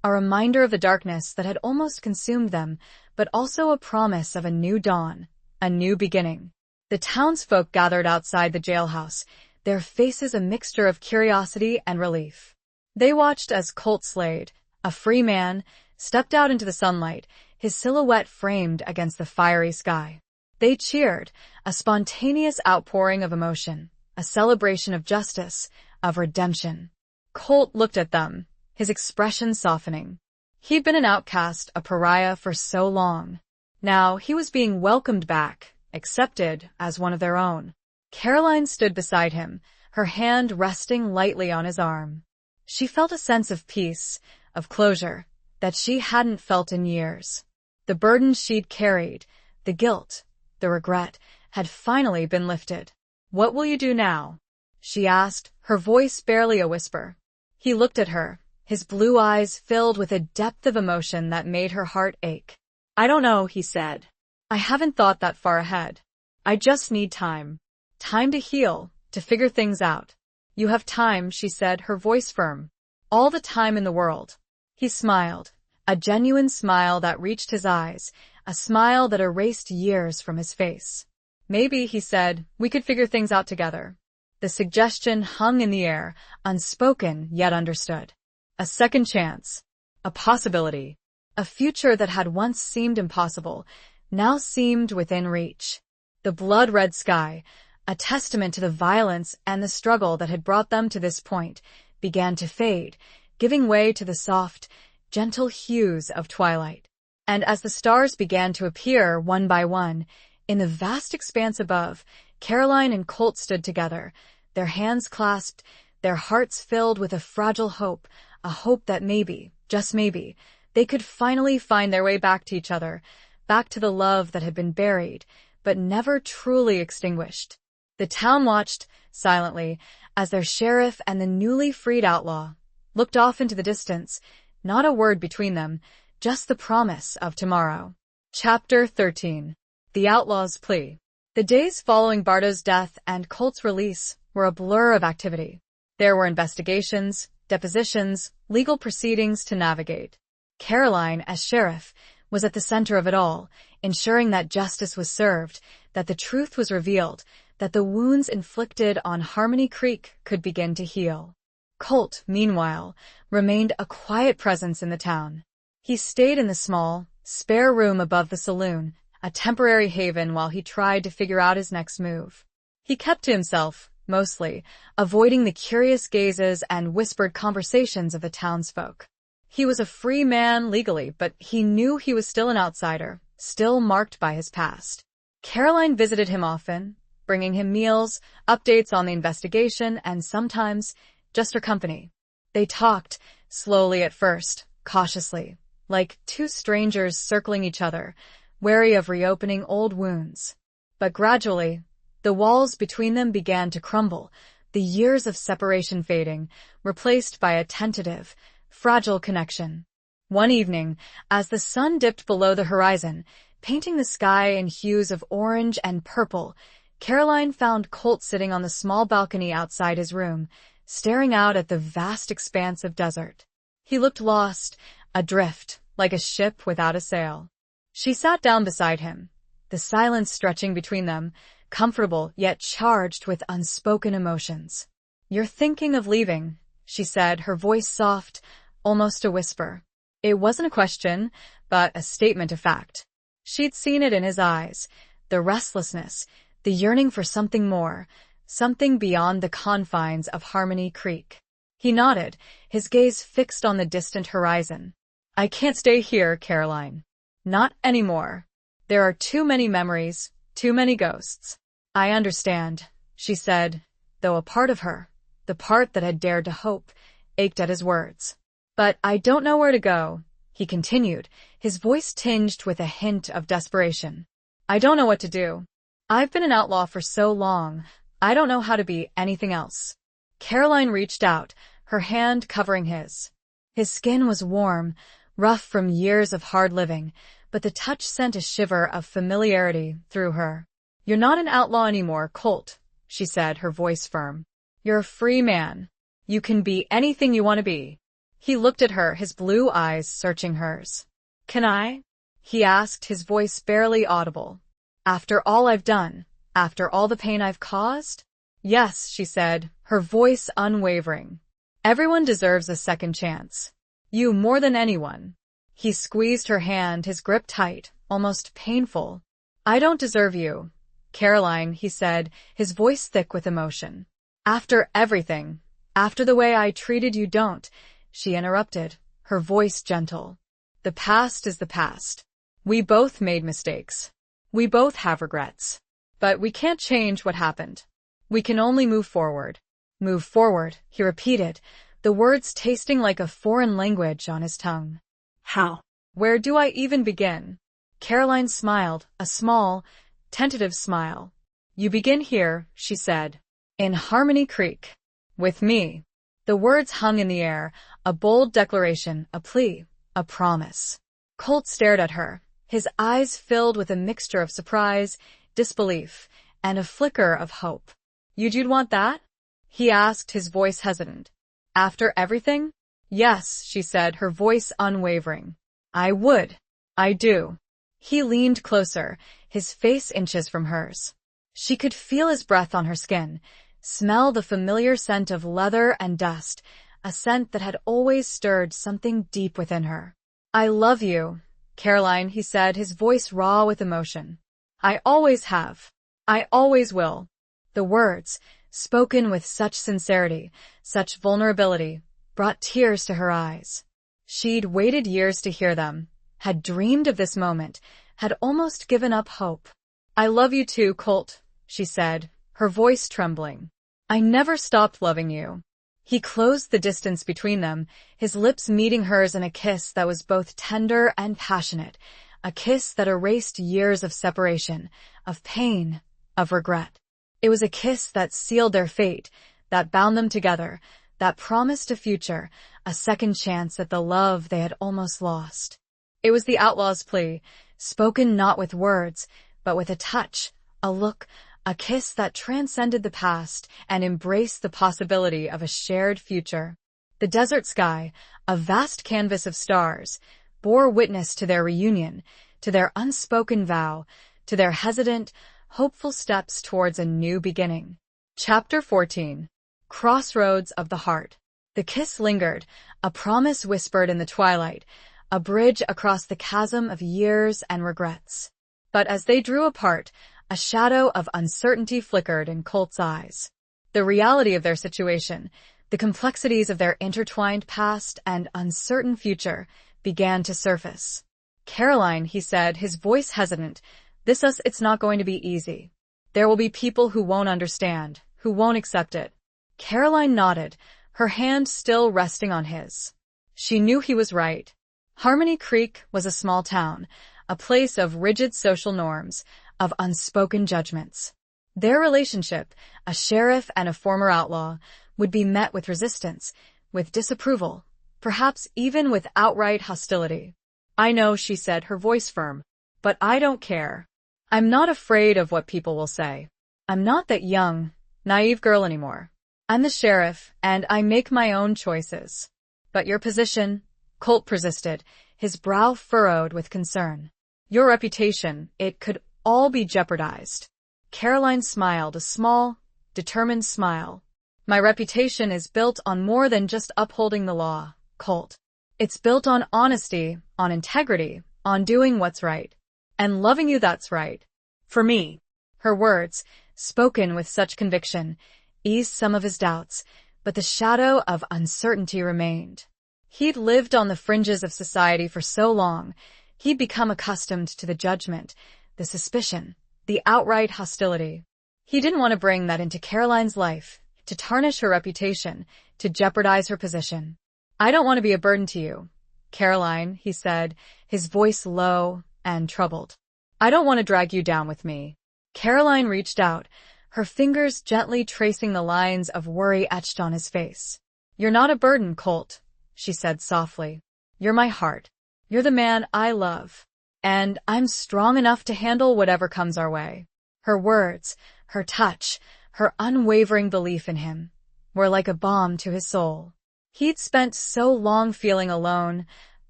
a reminder of the darkness that had almost consumed them, but also a promise of a new dawn, a new beginning. The townsfolk gathered outside the jailhouse, their faces a mixture of curiosity and relief. They watched as Colt Slade, a free man, stepped out into the sunlight, his silhouette framed against the fiery sky. They cheered, a spontaneous outpouring of emotion, a celebration of justice, of redemption. Colt looked at them, his expression softening. He'd been an outcast, a pariah for so long. Now he was being welcomed back, accepted as one of their own. Caroline stood beside him, her hand resting lightly on his arm. She felt a sense of peace, of closure, that she hadn't felt in years. The burden she'd carried, the guilt, the regret, had finally been lifted. What will you do now? She asked, her voice barely a whisper. He looked at her, his blue eyes filled with a depth of emotion that made her heart ache. I don't know, he said. I haven't thought that far ahead. I just need time. Time to heal, to figure things out. You have time, she said, her voice firm. All the time in the world. He smiled, a genuine smile that reached his eyes, a smile that erased years from his face. Maybe, he said, we could figure things out together. The suggestion hung in the air, unspoken yet understood. A second chance. A possibility. A future that had once seemed impossible, now seemed within reach. The blood-red sky, a testament to the violence and the struggle that had brought them to this point, began to fade, giving way to the soft, gentle hues of twilight. And as the stars began to appear one by one, in the vast expanse above, Caroline and Colt stood together, their hands clasped, their hearts filled with a fragile hope, a hope that maybe, just maybe, they could finally find their way back to each other, back to the love that had been buried, but never truly extinguished. The town watched, silently, as their sheriff and the newly freed outlaw looked off into the distance, not a word between them, just the promise of tomorrow. Chapter 13. The Outlaw's Plea. The days following Bardo's death and Colt's release were a blur of activity. There were investigations, depositions, legal proceedings to navigate. Caroline, as sheriff, was at the center of it all, ensuring that justice was served, that the truth was revealed, that the wounds inflicted on Harmony Creek could begin to heal. Colt, meanwhile, remained a quiet presence in the town. He stayed in the small, spare room above the saloon, a temporary haven while he tried to figure out his next move. He kept to himself, mostly, avoiding the curious gazes and whispered conversations of the townsfolk. He was a free man legally, but he knew he was still an outsider, still marked by his past. Caroline visited him often, bringing him meals, updates on the investigation, and sometimes just her company. They talked, slowly at first, cautiously, like two strangers circling each other, wary of reopening old wounds. But gradually, the walls between them began to crumble, the years of separation fading, replaced by a tentative, fragile connection. One evening, as the sun dipped below the horizon, painting the sky in hues of orange and purple, Caroline found Colt sitting on the small balcony outside his room, staring out at the vast expanse of desert. He looked lost, adrift, like a ship without a sail. She sat down beside him, the silence stretching between them, comfortable yet charged with unspoken emotions. "You're thinking of leaving," she said, her voice soft, almost a whisper. It wasn't a question, but a statement of fact. She'd seen it in his eyes, the restlessness, the yearning for something more, something beyond the confines of Harmony Creek. He nodded, his gaze fixed on the distant horizon. "I can't stay here, Caroline. Not anymore. There are too many memories, too many ghosts." "I understand," she said, though a part of her, the part that had dared to hope, ached at his words. "But I don't know where to go," he continued, his voice tinged with a hint of desperation. "I don't know what to do. I've been an outlaw for so long, I don't know how to be anything else." Caroline reached out, her hand covering his. His skin was warm, rough from years of hard living, but the touch sent a shiver of familiarity through her. "You're not an outlaw anymore, Colt," she said, her voice firm. "You're a free man. You can be anything you want to be." He looked at her, his blue eyes searching hers. "Can I?" he asked, his voice barely audible. "After all I've done, after all the pain I've caused?" "Yes," she said, her voice unwavering. "Everyone deserves a second chance. You more than anyone." He squeezed her hand, his grip tight, almost painful. "I don't deserve you, Caroline," he said, his voice thick with emotion. "After everything, after the way I treated you, don't," she interrupted, her voice gentle. "The past is the past. We both made mistakes. We both have regrets. But we can't change what happened. We can only move forward." "Move forward," he repeated, the words tasting like a foreign language on his tongue. How? "Where do I even begin?" Caroline smiled, a small, tentative smile. "You begin here," she said. "In Harmony Creek. With me." The words hung in the air, a bold declaration, a plea, a promise. Colt stared at her, his eyes filled with a mixture of surprise, disbelief, and a flicker of hope. "You'd want that?" he asked, his voice hesitant. "After everything?" "Yes," she said, her voice unwavering. "I would. I do." He leaned closer, his face inches from hers. She could feel his breath on her skin, smell the familiar scent of leather and dust, a scent that had always stirred something deep within her. "I love you, Caroline," he said, his voice raw with emotion. "I always have. I always will." The words, spoken with such sincerity, such vulnerability, brought tears to her eyes. She'd waited years to hear them, had dreamed of this moment, had almost given up hope. "I love you too, Colt," she said, her voice trembling. "I never stopped loving you." He closed the distance between them, his lips meeting hers in a kiss that was both tender and passionate, a kiss that erased years of separation, of pain, of regret. It was a kiss that sealed their fate, that bound them together, that promised a future, a second chance at the love they had almost lost. It was the outlaw's plea, spoken not with words, but with a touch, a look, a kiss that transcended the past and embraced the possibility of a shared future. The desert sky, a vast canvas of stars, bore witness to their reunion, to their unspoken vow, to their hesitant, hopeful steps towards a new beginning. Chapter 14. Crossroads of the Heart. The kiss lingered, a promise whispered in the twilight, a bridge across the chasm of years and regrets. But as they drew apart, a shadow of uncertainty flickered in Colt's eyes. The reality of their situation, the complexities of their intertwined past and uncertain future, began to surface. "Caroline," he said, his voice hesitant, it's not going to be easy. There will be people who won't understand, who won't accept it." Caroline nodded, her hand still resting on his. She knew he was right. Harmony Creek was a small town, a place of rigid social norms, of unspoken judgments. Their relationship, a sheriff and a former outlaw, would be met with resistance, with disapproval, perhaps even with outright hostility. "I know," she said, her voice firm, "but I don't care. I'm not afraid of what people will say. I'm not that young, naive girl anymore. I'm the sheriff, and I make my own choices." "But your position," Colt persisted, his brow furrowed with concern. "Your reputation, it could all be jeopardized." Caroline smiled, a small, determined smile. "My reputation is built on more than just upholding the law, Colt. It's built on honesty, on integrity, on doing what's right. And loving you, that's right. For me." Her words, spoken with such conviction, eased some of his doubts, but the shadow of uncertainty remained. He'd lived on the fringes of society for so long, he'd become accustomed to the judgment, the suspicion, the outright hostility. He didn't want to bring that into Caroline's life, to tarnish her reputation, to jeopardize her position. "I don't want to be a burden to you, Caroline," he said, his voice low and troubled. "I don't want to drag you down with me." Caroline reached out, her fingers gently tracing the lines of worry etched on his face. "You're not a burden, Colt," she said softly. "You're my heart. You're the man I love. And I'm strong enough to handle whatever comes our way." Her words, her touch, her unwavering belief in him, were like a balm to his soul. He'd spent so long feeling alone,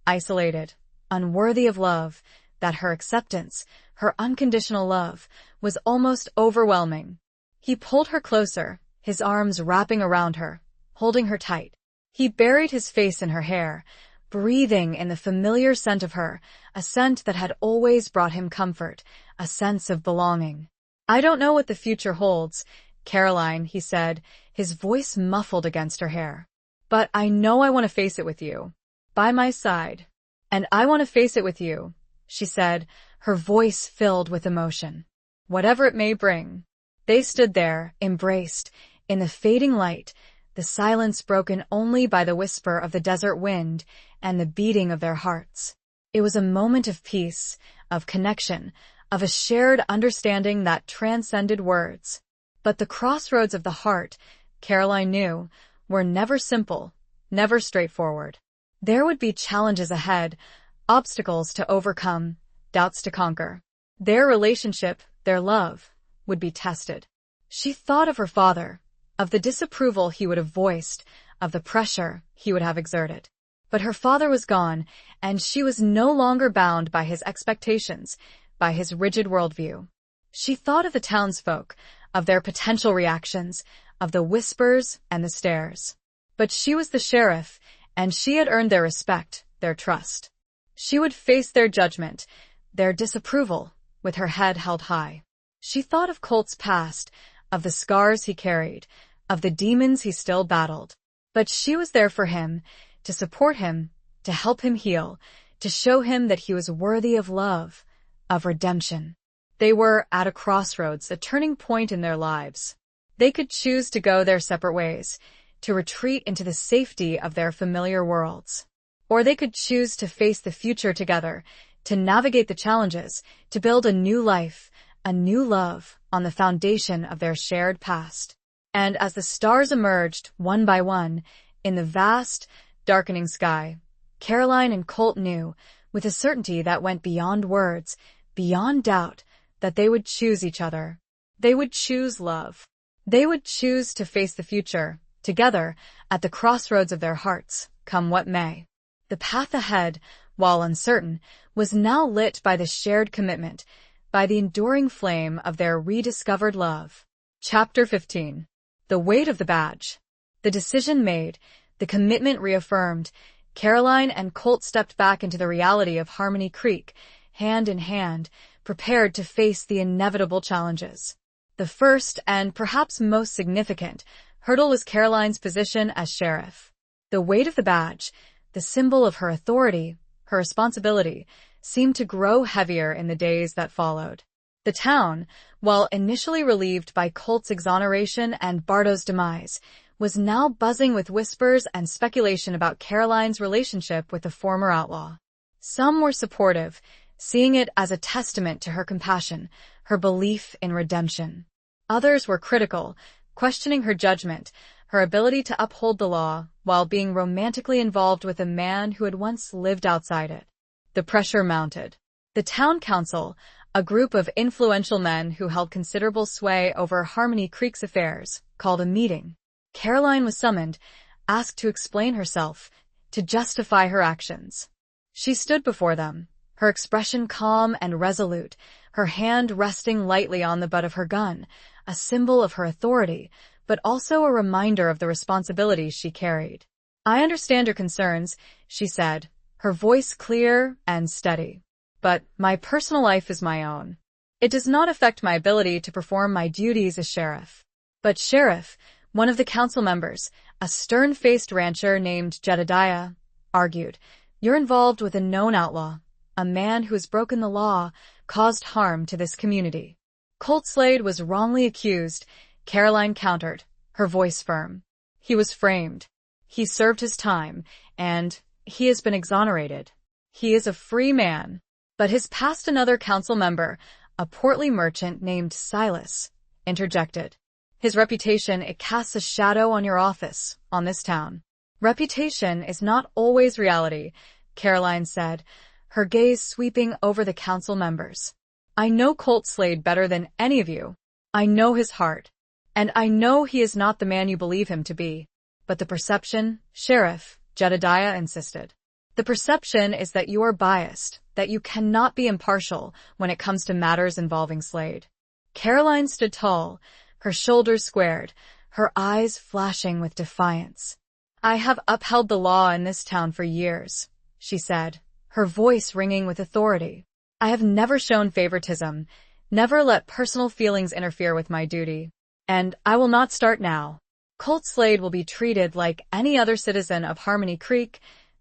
isolated, unworthy of love, that her acceptance, her unconditional love, was almost overwhelming. He pulled her closer, his arms wrapping around her, holding her tight. He buried his face in her hair, breathing in the familiar scent of her, a scent that had always brought him comfort, a sense of belonging. "I don't know what the future holds, Caroline," he said, his voice muffled against her hair. "But I know I want to face it with you, by my side. And I want to face it with you," she said, her voice filled with emotion. "Whatever it may bring." They stood there, embraced, in the fading light, the silence broken only by the whisper of the desert wind and the beating of their hearts. It was a moment of peace, of connection, of a shared understanding that transcended words. But the crossroads of the heart, Caroline knew, were never simple, never straightforward. There would be challenges ahead, obstacles to overcome, doubts to conquer. Their relationship, their love, would be tested. She thought of her father, of the disapproval he would have voiced, of the pressure he would have exerted. But her father was gone, and she was no longer bound by his expectations, by his rigid worldview. She thought of the townsfolk, of their potential reactions, of the whispers and the stares. But she was the sheriff, and she had earned their respect, their trust. She would face their judgment, their disapproval, with her head held high. She thought of Colt's past, of the scars he carried, of the demons he still battled. But she was there for him, to support him, to help him heal, to show him that he was worthy of love, of redemption. They were at a crossroads, a turning point in their lives. They could choose to go their separate ways, to retreat into the safety of their familiar worlds. Or they could choose to face the future together, to navigate the challenges, to build a new life, a new love, on the foundation of their shared past. And as the stars emerged, one by one, in the vast, darkening sky, Caroline and Colt knew, with a certainty that went beyond words, beyond doubt, that they would choose each other. They would choose love. They would choose to face the future, together at the crossroads of their hearts, come what may. The path ahead, while uncertain, was now lit by the shared commitment, by the enduring flame of their rediscovered love. Chapter 15. The weight of the badge. The decision made, the commitment reaffirmed, Caroline and Colt stepped back into the reality of Harmony Creek, hand in hand, prepared to face the inevitable challenges. The first, and perhaps most significant, hurdle was Caroline's position as sheriff. The weight of the badge, the symbol of her authority, her responsibility, seemed to grow heavier in the days that followed. The town, while initially relieved by Colt's exoneration and Bardo's demise, was now buzzing with whispers and speculation about Caroline's relationship with the former outlaw. Some were supportive, seeing it as a testament to her compassion, her belief in redemption. Others were critical, questioning her judgment, her ability to uphold the law, while being romantically involved with a man who had once lived outside it. The pressure mounted. The town council, a group of influential men who held considerable sway over Harmony Creek's affairs, called a meeting. Caroline was summoned, asked to explain herself, to justify her actions. She stood before them, her expression calm and resolute, her hand resting lightly on the butt of her gun, a symbol of her authority, but also a reminder of the responsibilities she carried. "I understand your concerns," she said, her voice clear and steady. "But my personal life is my own. It does not affect my ability to perform my duties as sheriff." But Sheriff, one of the council members, a stern-faced rancher named Jedediah, argued, "You're involved with a known outlaw, a man who has broken the law, caused harm to this community." Colt Slade was wrongly accused, Caroline countered, her voice firm. "He was framed. He served his time, and he has been exonerated. He is a free man." But his past, another council member, a portly merchant named Silas, interjected. "His reputation, it casts a shadow on your office, on this town." "Reputation is not always reality," Caroline said, her gaze sweeping over the council members. "I know Colt Slade better than any of you. I know his heart. And I know he is not the man you believe him to be. But the perception, Sheriff," Jedediah insisted. "The perception is that you are biased, that you cannot be impartial when it comes to matters involving Slade." Caroline stood tall, her shoulders squared, her eyes flashing with defiance. "I have upheld the law in this town for years," she said, her voice ringing with authority. "I have never shown favoritism, never let personal feelings interfere with my duty. And I will not start now. Colt Slade will be treated like any other citizen of Harmony Creek,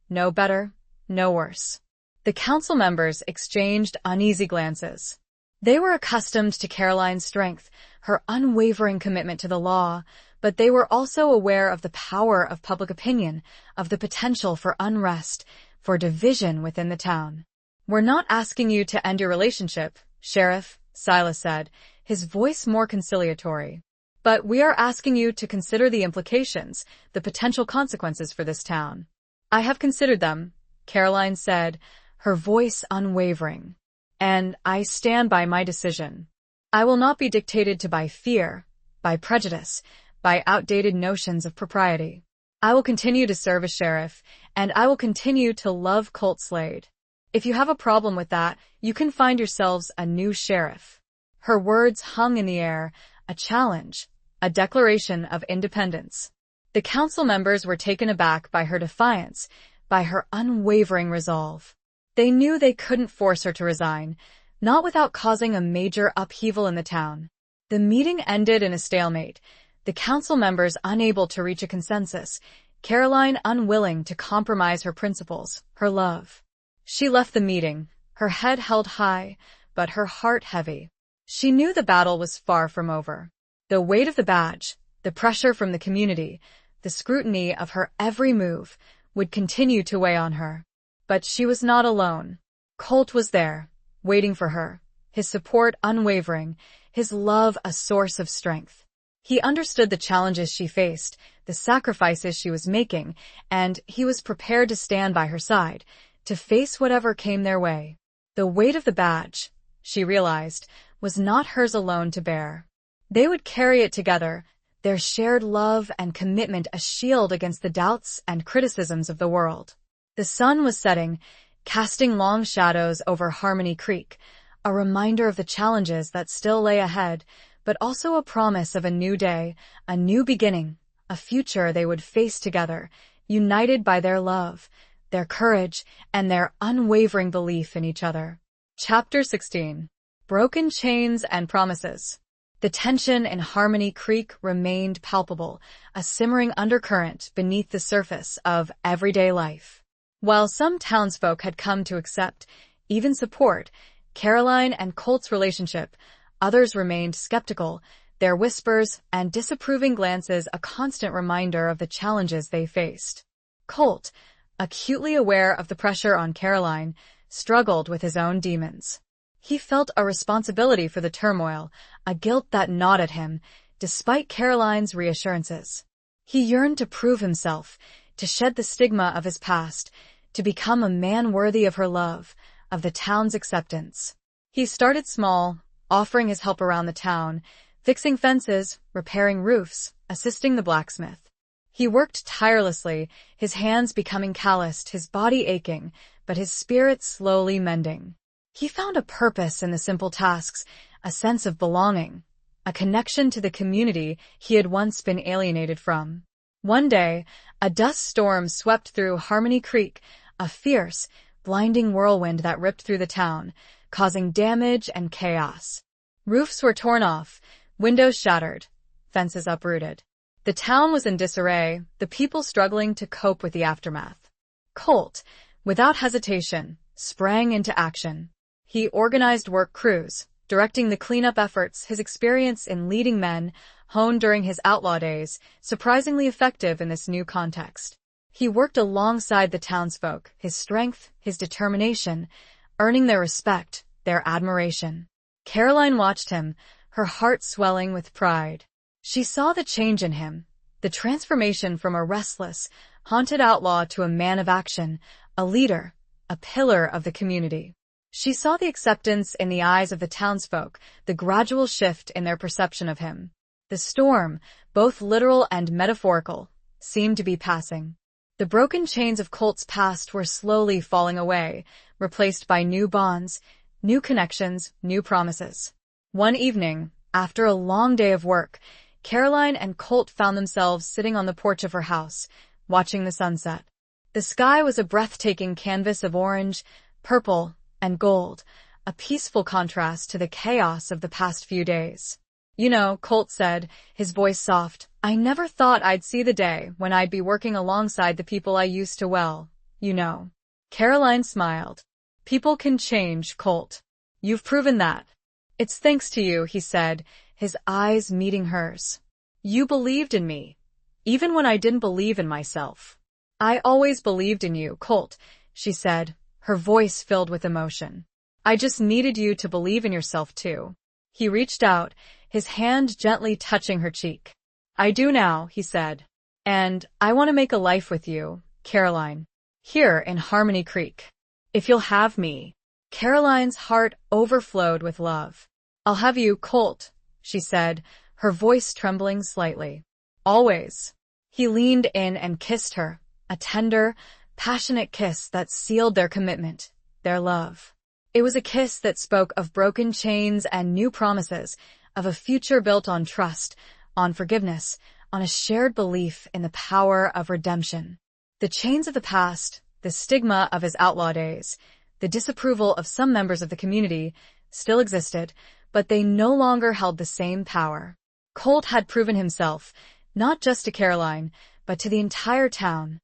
no better, no worse." The council members exchanged uneasy glances. They were accustomed to Caroline's strength, her unwavering commitment to the law, but they were also aware of the power of public opinion, of the potential for unrest, for division within the town. "We're not asking you to end your relationship, Sheriff," Silas said, his voice more conciliatory. "But we are asking you to consider the implications, the potential consequences for this town." "I have considered them," Caroline said, her voice unwavering. "And I stand by my decision. I will not be dictated to by fear, by prejudice, by outdated notions of propriety. I will continue to serve as sheriff, and I will continue to love Colt Slade. If you have a problem with that, you can find yourselves a new sheriff." Her words hung in the air, a challenge, a declaration of independence. The council members were taken aback by her defiance, by her unwavering resolve. They knew they couldn't force her to resign, not without causing a major upheaval in the town. The meeting ended in a stalemate, the council members unable to reach a consensus, Caroline unwilling to compromise her principles, her love. She left the meeting, her head held high, but her heart heavy. She knew the battle was far from over. The weight of the badge, the pressure from the community, the scrutiny of her every move would continue to weigh on her. But she was not alone. Colt was there, waiting for her, his support unwavering, his love a source of strength. He understood the challenges she faced, the sacrifices she was making, and he was prepared to stand by her side, to face whatever came their way. The weight of the badge, she realized, was not hers alone to bear. They would carry it together, their shared love and commitment a shield against the doubts and criticisms of the world. The sun was setting, casting long shadows over Harmony Creek, a reminder of the challenges that still lay ahead, but also a promise of a new day, a new beginning, a future they would face together, united by their love, their courage, and their unwavering belief in each other. Chapter 16. Broken Chains and Promises. The tension in Harmony Creek remained palpable, a simmering undercurrent beneath the surface of everyday life. While some townsfolk had come to accept, even support, Caroline and Colt's relationship, others remained skeptical, their whispers and disapproving glances a constant reminder of the challenges they faced. Colt, acutely aware of the pressure on Caroline, struggled with his own demons. He felt a responsibility for the turmoil, a guilt that gnawed at him, despite Caroline's reassurances. He yearned to prove himself, to shed the stigma of his past, to become a man worthy of her love, of the town's acceptance. He started small, offering his help around the town, fixing fences, repairing roofs, assisting the blacksmith. He worked tirelessly, his hands becoming calloused, his body aching, but his spirit slowly mending. He found a purpose in the simple tasks, a sense of belonging, a connection to the community he had once been alienated from. One day, a dust storm swept through Harmony Creek, a fierce, blinding whirlwind that ripped through the town, causing damage and chaos. Roofs were torn off, windows shattered, fences uprooted. The town was in disarray, the people struggling to cope with the aftermath. Colt, without hesitation, sprang into action. He organized work crews, directing the cleanup efforts, his experience in leading men, honed during his outlaw days, surprisingly effective in this new context. He worked alongside the townsfolk, his strength, his determination, earning their respect, their admiration. Caroline watched him, her heart swelling with pride. She saw the change in him, the transformation from a restless, haunted outlaw to a man of action, a leader, a pillar of the community. She saw the acceptance in the eyes of the townsfolk, the gradual shift in their perception of him. The storm, both literal and metaphorical, seemed to be passing. The broken chains of Colt's past were slowly falling away, replaced by new bonds, new connections, new promises. One evening, after a long day of work, Caroline and Colt found themselves sitting on the porch of her house, watching the sunset. The sky was a breathtaking canvas of orange, purple, and gold, a peaceful contrast to the chaos of the past few days. "You know," Colt said, his voice soft, "I never thought I'd see the day when I'd be working alongside the people I used to well, you know." Caroline smiled. "People can change, Colt. You've proven that." "It's thanks to you," he said, his eyes meeting hers. "You believed in me, even when I didn't believe in myself." "I always believed in you, Colt," she said, her voice filled with emotion. "I just needed you to believe in yourself too." He reached out, his hand gently touching her cheek. "I do now," he said. "And I want to make a life with you, Caroline, here in Harmony Creek. If you'll have me." Caroline's heart overflowed with love. "I'll have you, Colt," she said, her voice trembling slightly. "Always." He leaned in and kissed her, a tender, passionate kiss that sealed their commitment, their love. It was a kiss that spoke of broken chains and new promises, of a future built on trust, on forgiveness, on a shared belief in the power of redemption. The chains of the past, the stigma of his outlaw days, the disapproval of some members of the community still existed, but they no longer held the same power. Colt had proven himself, not just to Caroline, but to the entire town.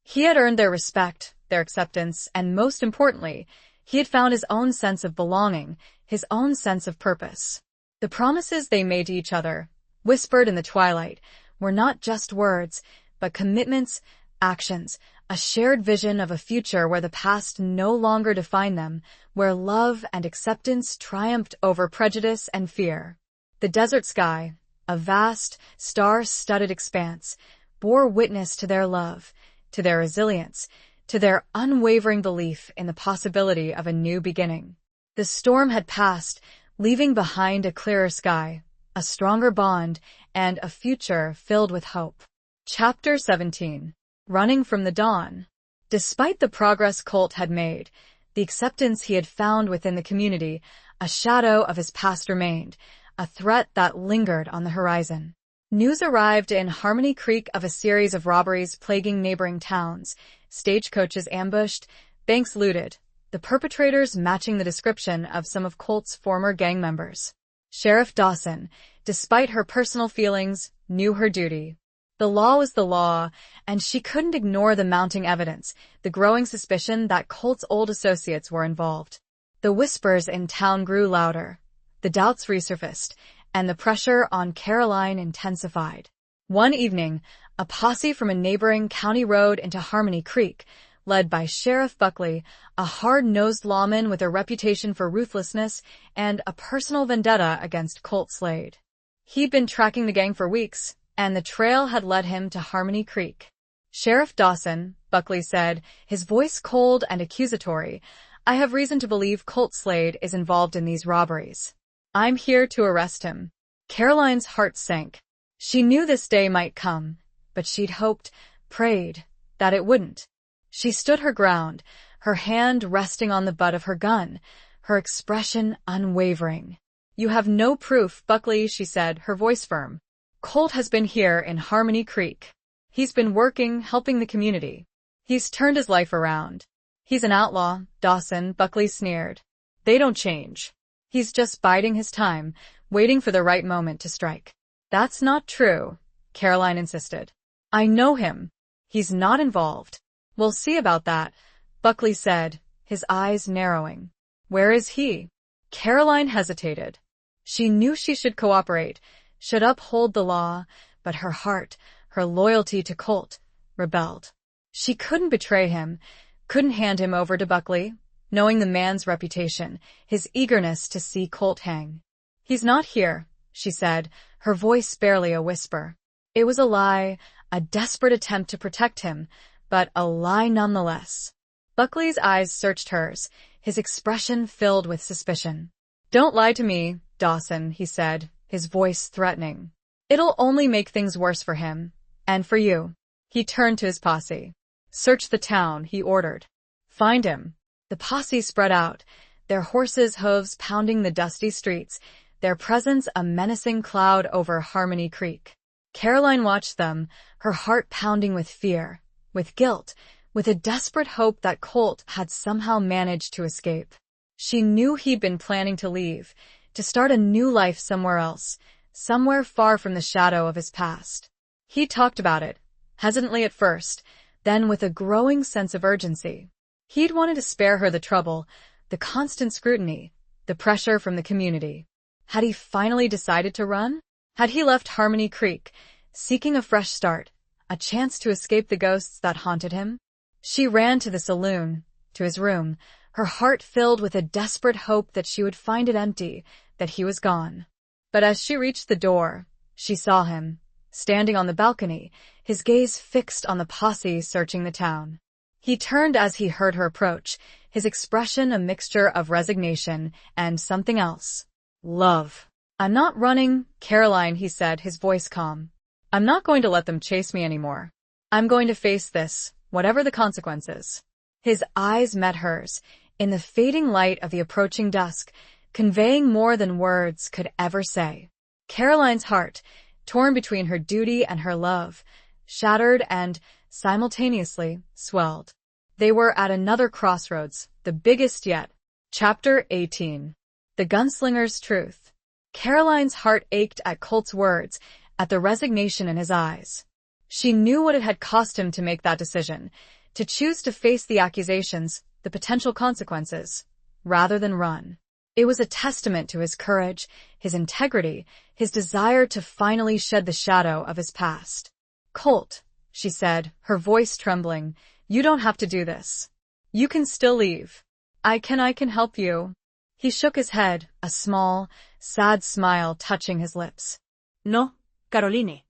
He had earned their respect, their acceptance, and most importantly, he had found his own sense of belonging, his own sense of purpose. The promises they made to each other, whispered in the twilight, were not just words, but commitments, actions, a shared vision of a future where the past no longer defined them, where love and acceptance triumphed over prejudice and fear. The desert sky, a vast, star-studded expanse, bore witness to their love, to their resilience, to their unwavering belief in the possibility of a new beginning. The storm had passed, leaving behind a clearer sky, a stronger bond, and a future filled with hope. Chapter 17. Running from the Dawn. Despite the progress Colt had made, the acceptance he had found within the community, a shadow of his past remained, a threat that lingered on the horizon. News arrived in Harmony Creek of a series of robberies plaguing neighboring towns, stagecoaches ambushed, banks looted, the perpetrators matching the description of some of Colt's former gang members. Sheriff Dawson, despite her personal feelings, knew her duty. The law was the law, and she couldn't ignore the mounting evidence, the growing suspicion that Colt's old associates were involved. The whispers in town grew louder, the doubts resurfaced, and the pressure on Caroline intensified. One evening, a posse from a neighboring county rode into Harmony Creek, led by Sheriff Buckley, a hard-nosed lawman with a reputation for ruthlessness and a personal vendetta against Colt Slade. He'd been tracking the gang for weeks, and the trail had led him to Harmony Creek. "Sheriff Dawson," Buckley said, his voice cold and accusatory, "I have reason to believe Colt Slade is involved in these robberies. I'm here to arrest him." Caroline's heart sank. She knew this day might come, but she'd hoped, prayed, that it wouldn't. She stood her ground, her hand resting on the butt of her gun, her expression unwavering. "You have no proof, Buckley," she said, her voice firm. "Colt has been here in Harmony Creek. He's been working, helping the community. He's turned his life around. He's an outlaw, Dawson," Buckley sneered. "They don't change. He's just biding his time, waiting for the right moment to strike." "That's not true," Caroline insisted. "I know him. He's not involved." "We'll see about that," Buckley said, his eyes narrowing. "Where is he?" Caroline hesitated. She knew she should cooperate, should uphold the law, but her heart, her loyalty to Colt, rebelled. She couldn't betray him, couldn't hand him over to Buckley, knowing the man's reputation, his eagerness to see Colt hang. "He's not here," she said, her voice barely a whisper. It was a lie, a desperate attempt to protect him, but a lie nonetheless. Buckley's eyes searched hers, his expression filled with suspicion. "Don't lie to me, Dawson," he said, his voice threatening. "It'll only make things worse for him, and for you." He turned to his posse. "Search the town," he ordered. "Find him." The posse spread out, their horses' hooves pounding the dusty streets, their presence a menacing cloud over Harmony Creek. Caroline watched them, her heart pounding with fear, with guilt, with a desperate hope that Colt had somehow managed to escape. She knew he'd been planning to leave, to start a new life somewhere else, somewhere far from the shadow of his past. He talked about it, hesitantly at first, then with a growing sense of urgency. He'd wanted to spare her the trouble, the constant scrutiny, the pressure from the community. Had he finally decided to run? Had he left Harmony Creek, seeking a fresh start, a chance to escape the ghosts that haunted him? She ran to the saloon, to his room, her heart filled with a desperate hope that she would find it empty, that he was gone. But as she reached the door, she saw him, standing on the balcony, his gaze fixed on the posse searching the town. He turned as he heard her approach, his expression a mixture of resignation and something else. "Love." "I'm not running, Caroline," he said, his voice calm. "I'm not going to let them chase me anymore. I'm going to face this, whatever the consequences." His eyes met hers, in the fading light of the approaching dusk, conveying more than words could ever say. Caroline's heart, torn between her duty and her love, shattered and, simultaneously, swelled. They were at another crossroads, the biggest yet. Chapter 18. The Gunslinger's Truth. Caroline's heart ached at Colt's words, at the resignation in his eyes. She knew what it had cost him to make that decision, to choose to face the accusations, the potential consequences, rather than run. It was a testament to his courage, his integrity, his desire to finally shed the shadow of his past. "Colt," she said, her voice trembling, "you don't have to do this. You can still leave. I can help you." He shook his head, a small, sad smile touching his lips. "No, Caroline.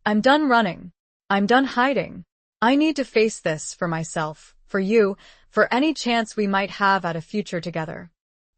I'm done running. I'm done hiding. I need to face this for myself, for you, for any chance we might have at a future together."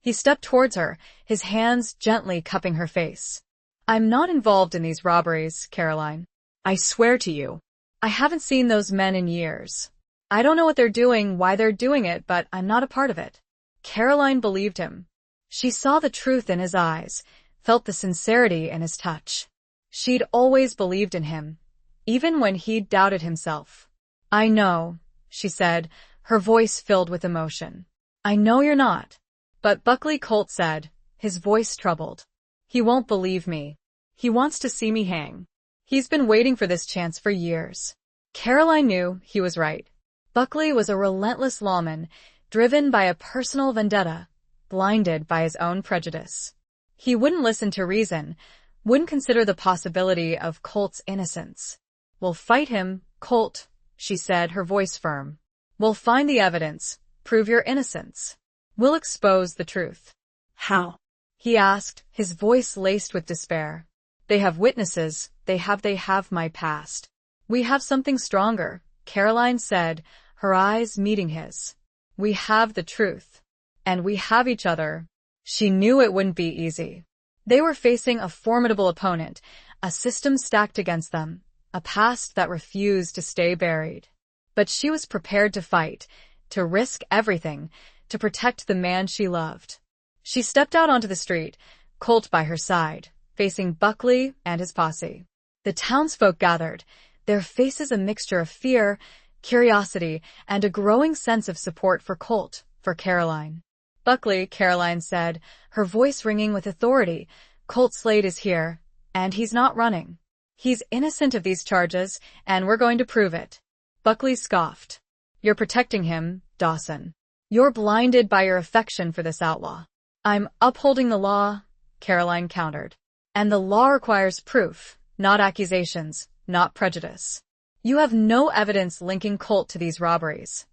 He stepped towards her, his hands gently cupping her face. I'm not involved in these robberies, Caroline. I swear to you. I haven't seen those men in years. I don't know what they're doing, why they're doing it, but I'm not a part of it. Caroline believed him. She saw the truth in his eyes, felt the sincerity in his touch. She'd always believed in him, even when he'd doubted himself. I know, she said, her voice filled with emotion. I know you're not. But Buckley Colt said, his voice troubled. He won't believe me. He wants to see me hang. He's been waiting for this chance for years. Caroline knew he was right. Buckley was a relentless lawman, driven by a personal vendetta, blinded by his own prejudice. He wouldn't listen to reason, wouldn't consider the possibility of Colt's innocence. We'll fight him, Colt, she said, her voice firm. We'll find the evidence, prove your innocence. We'll expose the truth. How? He asked, his voice laced with despair. They have witnesses, they have my past. We have something stronger, Caroline said, her eyes meeting his. We have the truth. And we have each other. She knew it wouldn't be easy. They were facing a formidable opponent, a system stacked against them, a past that refused to stay buried. But she was prepared to fight, to risk everything, to protect the man she loved. She stepped out onto the street, Colt by her side, facing Buckley and his posse. The townsfolk gathered, their faces a mixture of fear, curiosity, and a growing sense of support for Colt, for Caroline. Buckley, Caroline said, her voice ringing with authority, Colt Slade is here, and he's not running. He's innocent of these charges, and we're going to prove it. Buckley scoffed. You're protecting him, Dawson. You're blinded by your affection for this outlaw. I'm upholding the law, Caroline countered. And the law requires proof, not accusations, not prejudice. You have no evidence linking Colt to these robberies.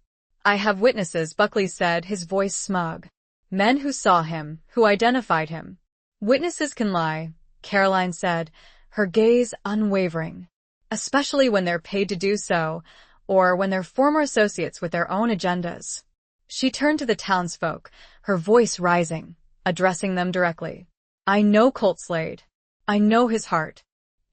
I have witnesses, Buckley said, his voice smug. Men who saw him, who identified him. Witnesses can lie, Caroline said, her gaze unwavering. Especially when they're paid to do so, or when they're former associates with their own agendas. She turned to the townsfolk, her voice rising, addressing them directly. I know Colt Slade. I know his heart.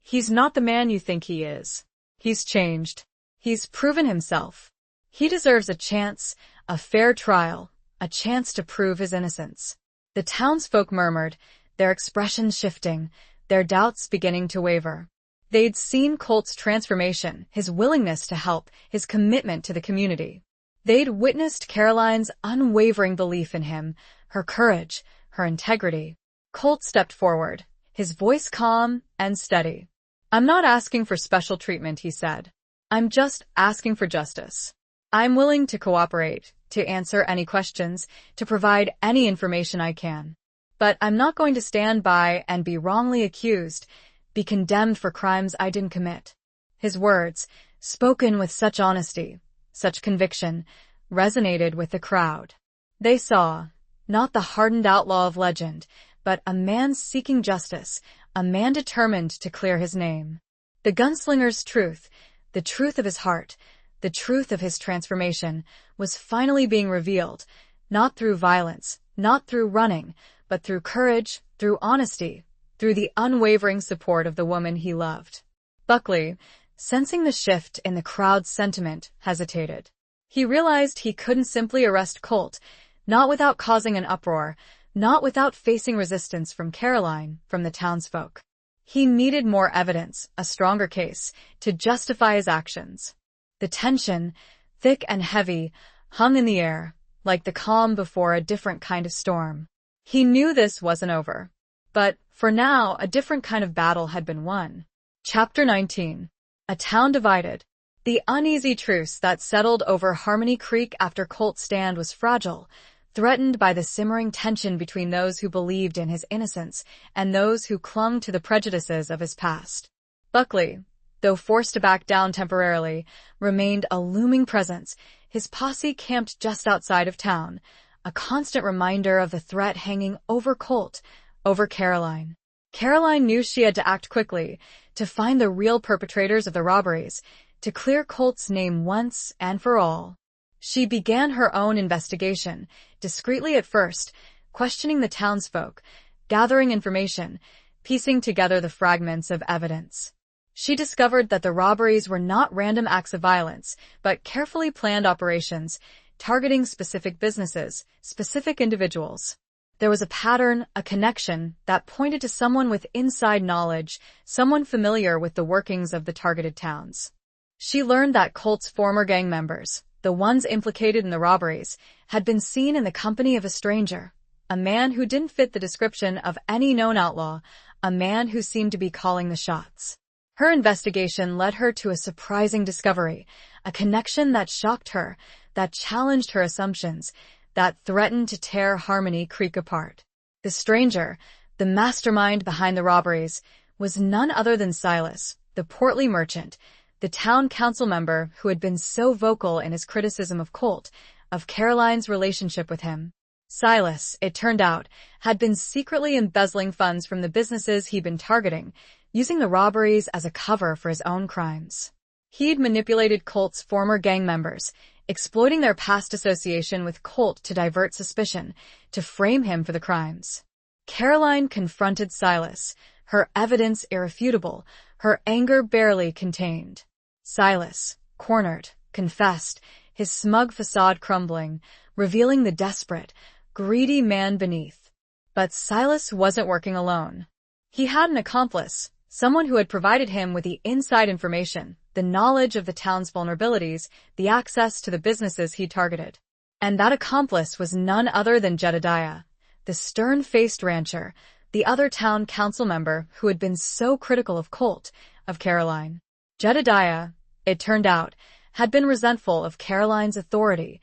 He's not the man you think he is. He's changed. He's proven himself. He deserves a chance, a fair trial, a chance to prove his innocence. The townsfolk murmured, their expressions shifting, their doubts beginning to waver. They'd seen Colt's transformation, his willingness to help, his commitment to the community. They'd witnessed Caroline's unwavering belief in him, her courage, her integrity. Colt stepped forward, his voice calm and steady. I'm not asking for special treatment, he said. I'm just asking for justice. I'm willing to cooperate, to answer any questions, to provide any information I can. But I'm not going to stand by and be wrongly accused, be condemned for crimes I didn't commit. His words, spoken with such honesty, such conviction, resonated with the crowd. They saw, not the hardened outlaw of legend, but a man seeking justice, a man determined to clear his name. The gunslinger's truth, the truth of his heart, the truth of his transformation, was finally being revealed, not through violence, not through running, but through courage, through honesty, through the unwavering support of the woman he loved. Buckley, sensing the shift in the crowd's sentiment, hesitated. He realized he couldn't simply arrest Colt, not without causing an uproar, not without facing resistance from Caroline, from the townsfolk. He needed more evidence, a stronger case, to justify his actions. The tension, thick and heavy, hung in the air, like the calm before a different kind of storm. He knew this wasn't over. But, for now, a different kind of battle had been won. Chapter 19. A town divided. The uneasy truce that settled over Harmony Creek after Colt's stand was fragile, threatened by the simmering tension between those who believed in his innocence and those who clung to the prejudices of his past. Buckley, though forced to back down temporarily, remained a looming presence, his posse camped just outside of town, a constant reminder of the threat hanging over Colt, over Caroline. Caroline knew she had to act quickly, to find the real perpetrators of the robberies, to clear Colt's name once and for all. She began her own investigation, discreetly at first, questioning the townsfolk, gathering information, piecing together the fragments of evidence. She discovered that the robberies were not random acts of violence, but carefully planned operations, targeting specific businesses, specific individuals. There was a pattern, a connection, that pointed to someone with inside knowledge, someone familiar with the workings of the targeted towns. She learned that Colt's former gang members, the ones implicated in the robberies, had been seen in the company of a stranger, a man who didn't fit the description of any known outlaw, a man who seemed to be calling the shots. Her investigation led her to a surprising discovery, a connection that shocked her, that challenged her assumptions, that threatened to tear Harmony Creek apart. The stranger, the mastermind behind the robberies, was none other than Silas, the portly merchant, the town council member who had been so vocal in his criticism of Colt, of Caroline's relationship with him. Silas, it turned out, had been secretly embezzling funds from the businesses he'd been targeting, using the robberies as a cover for his own crimes. He'd manipulated Colt's former gang members, exploiting their past association with Colt to divert suspicion, to frame him for the crimes. Caroline confronted Silas, her evidence irrefutable, her anger barely contained. Silas, cornered, confessed, his smug facade crumbling, revealing the desperate, greedy man beneath. But Silas wasn't working alone. He had an accomplice, someone who had provided him with the inside information, the knowledge of the town's vulnerabilities, the access to the businesses he targeted. And that accomplice was none other than Jedediah, the stern-faced rancher, the other town council member who had been so critical of Colt, of Caroline. Jedediah, it turned out, had been resentful of Caroline's authority,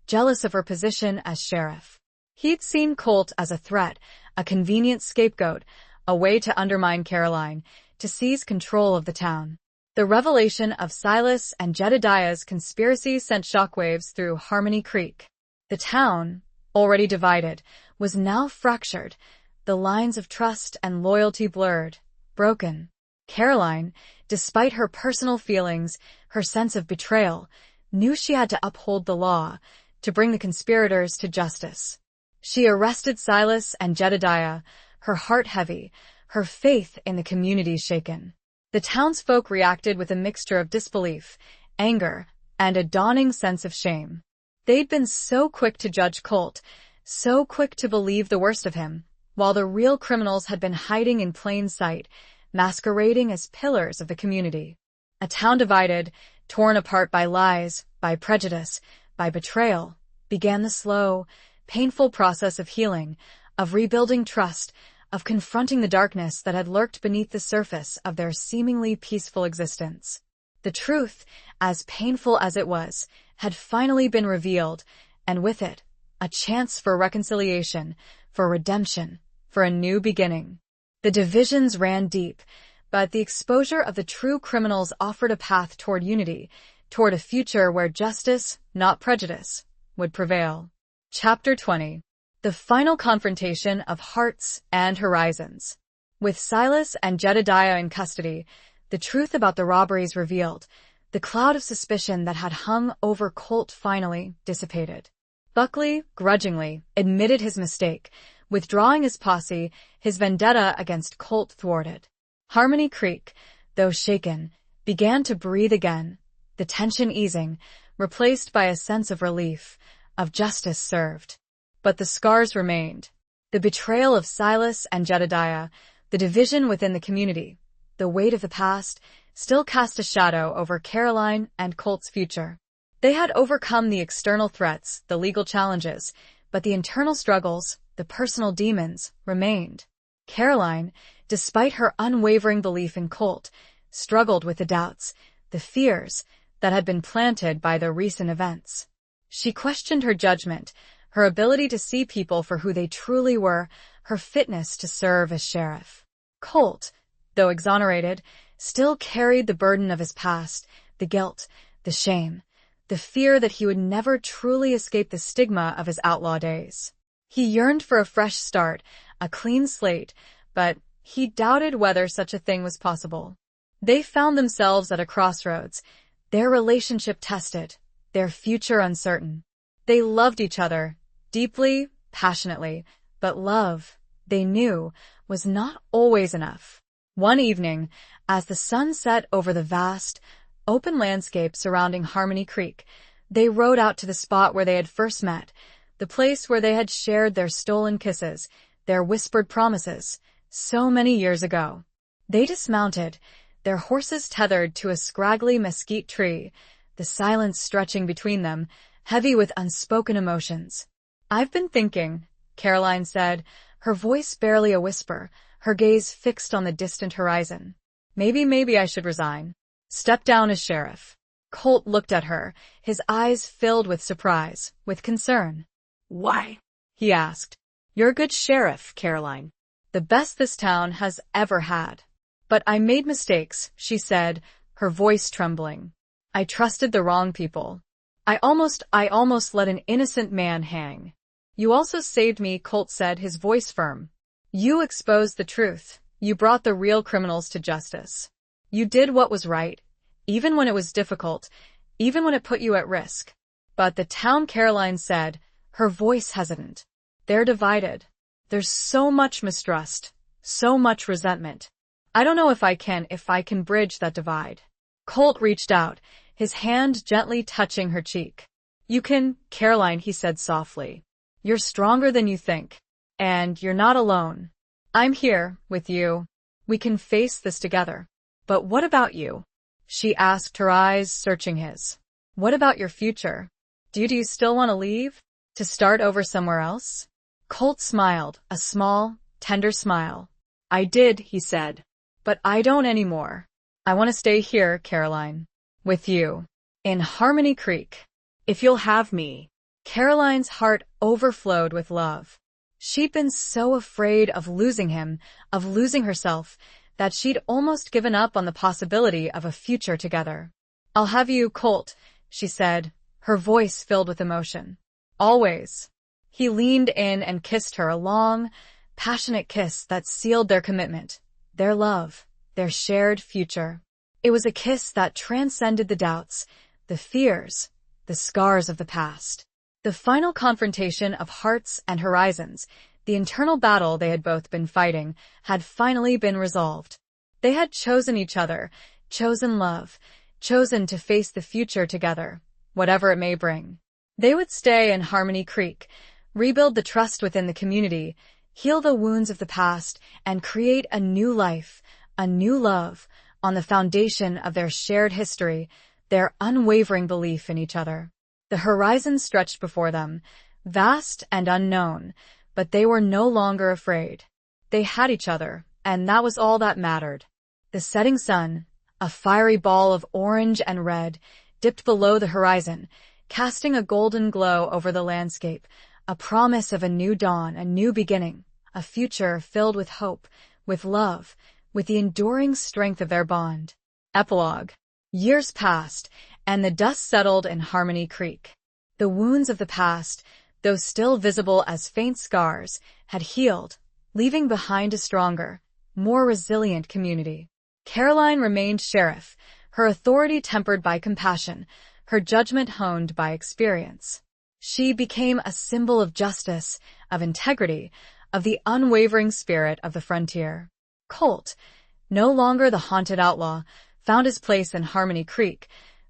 jealous of her position as sheriff. He'd seen Colt as a threat, a convenient scapegoat, a way to undermine Caroline, to seize control of the town. The revelation of Silas and Jedediah's conspiracy sent shockwaves through Harmony Creek. The town, already divided, was now fractured, the lines of trust and loyalty blurred, broken. Caroline, despite her personal feelings, her sense of betrayal, knew she had to uphold the law, to bring the conspirators to justice. She arrested Silas and Jedediah, her heart heavy, her faith in the community shaken. The townsfolk reacted with a mixture of disbelief, anger, and a dawning sense of shame. They'd been so quick to judge Colt, so quick to believe the worst of him, while the real criminals had been hiding in plain sight, masquerading as pillars of the community. A town divided, torn apart by lies, by prejudice, by betrayal, began the slow, painful process of healing, of rebuilding trust, of confronting the darkness that had lurked beneath the surface of their seemingly peaceful existence. The truth, as painful as it was, had finally been revealed, and with it, a chance for reconciliation, for redemption, for a new beginning. The divisions ran deep, but the exposure of the true criminals offered a path toward unity, toward a future where justice, not prejudice, would prevail. Chapter 20. The final confrontation of hearts and horizons. With Silas and Jedediah in custody, the truth about the robberies revealed, the cloud of suspicion that had hung over Colt finally dissipated. Buckley, grudgingly, admitted his mistake, withdrawing his posse, his vendetta against Colt thwarted. Harmony Creek, though shaken, began to breathe again, the tension easing, replaced by a sense of relief, of justice served. But the scars remained. The betrayal of Silas and Jedediah, the division within the community, the weight of the past, still cast a shadow over Caroline and Colt's future. They had overcome the external threats, the legal challenges, but the internal struggles, the personal demons, remained. Caroline, despite her unwavering belief in Colt, struggled with the doubts, the fears that had been planted by the recent events. She questioned her judgment, her ability to see people for who they truly were, her fitness to serve as sheriff. Colt, though exonerated, still carried the burden of his past, the guilt, the shame, the fear that he would never truly escape the stigma of his outlaw days. He yearned for a fresh start, a clean slate, but he doubted whether such a thing was possible. They found themselves at a crossroads, their relationship tested, their future uncertain. They loved each other, deeply, passionately, but love, they knew, was not always enough. One evening, as the sun set over the vast, open landscape surrounding Harmony Creek, they rode out to the spot where they had first met, the place where they had shared their stolen kisses, their whispered promises, so many years ago. They dismounted, their horses tethered to a scraggly mesquite tree, the silence stretching between them, heavy with unspoken emotions. "I've been thinking," Caroline said, her voice barely a whisper, her gaze fixed on the distant horizon. Maybe I should resign. Step down as sheriff." Colt looked at her, his eyes filled with surprise, with concern. "Why?" he asked. "You're a good sheriff, Caroline." "The best this town has ever had. But I made mistakes," she said, her voice trembling. "I trusted the wrong people. I almost let an innocent man hang." "You also saved me," Colt said, his voice firm. "You exposed the truth. You brought the real criminals to justice. You did what was right, even when it was difficult, even when it put you at risk." "But the town," Caroline said, her voice hesitant. "They're divided. There's so much mistrust, so much resentment. I don't know if I can bridge that divide." Colt reached out, his hand gently touching her cheek. "You can, Caroline," he said softly. "You're stronger than you think. And you're not alone. I'm here, with you. We can face this together." "But what about you?" she asked, her eyes searching his. "What about your future? Do you still want to leave? To start over somewhere else?" Colt smiled, a small, tender smile. "I did," he said. "But I don't anymore. I want to stay here, Caroline. With you. In Harmony Creek. If you'll have me." Caroline's heart overflowed with love. She'd been so afraid of losing him, of losing herself, that she'd almost given up on the possibility of a future together. "I'll have you, Colt," she said, her voice filled with emotion. "Always." He leaned in and kissed her, a long, passionate kiss that sealed their commitment, their love, their shared future. It was a kiss that transcended the doubts, the fears, the scars of the past. The final confrontation of hearts and horizons, the internal battle they had both been fighting, had finally been resolved. They had chosen each other, chosen love, chosen to face the future together, whatever it may bring. They would stay in Harmony Creek, rebuild the trust within the community, heal the wounds of the past, and create a new life, a new love, on the foundation of their shared history, their unwavering belief in each other. The horizon stretched before them, vast and unknown, but they were no longer afraid. They had each other, and that was all that mattered. The setting sun, a fiery ball of orange and red, dipped below the horizon, casting a golden glow over the landscape, a promise of a new dawn, a new beginning, a future filled with hope, with love, with the enduring strength of their bond. Epilogue. Years passed, and the dust settled in Harmony Creek. The wounds of the past, though still visible as faint scars, had healed, leaving behind a stronger, more resilient community. Caroline remained sheriff, her authority tempered by compassion, her judgment honed by experience. She became a symbol of justice, of integrity, of the unwavering spirit of the frontier. Colt, no longer the haunted outlaw, found his place in Harmony Creek,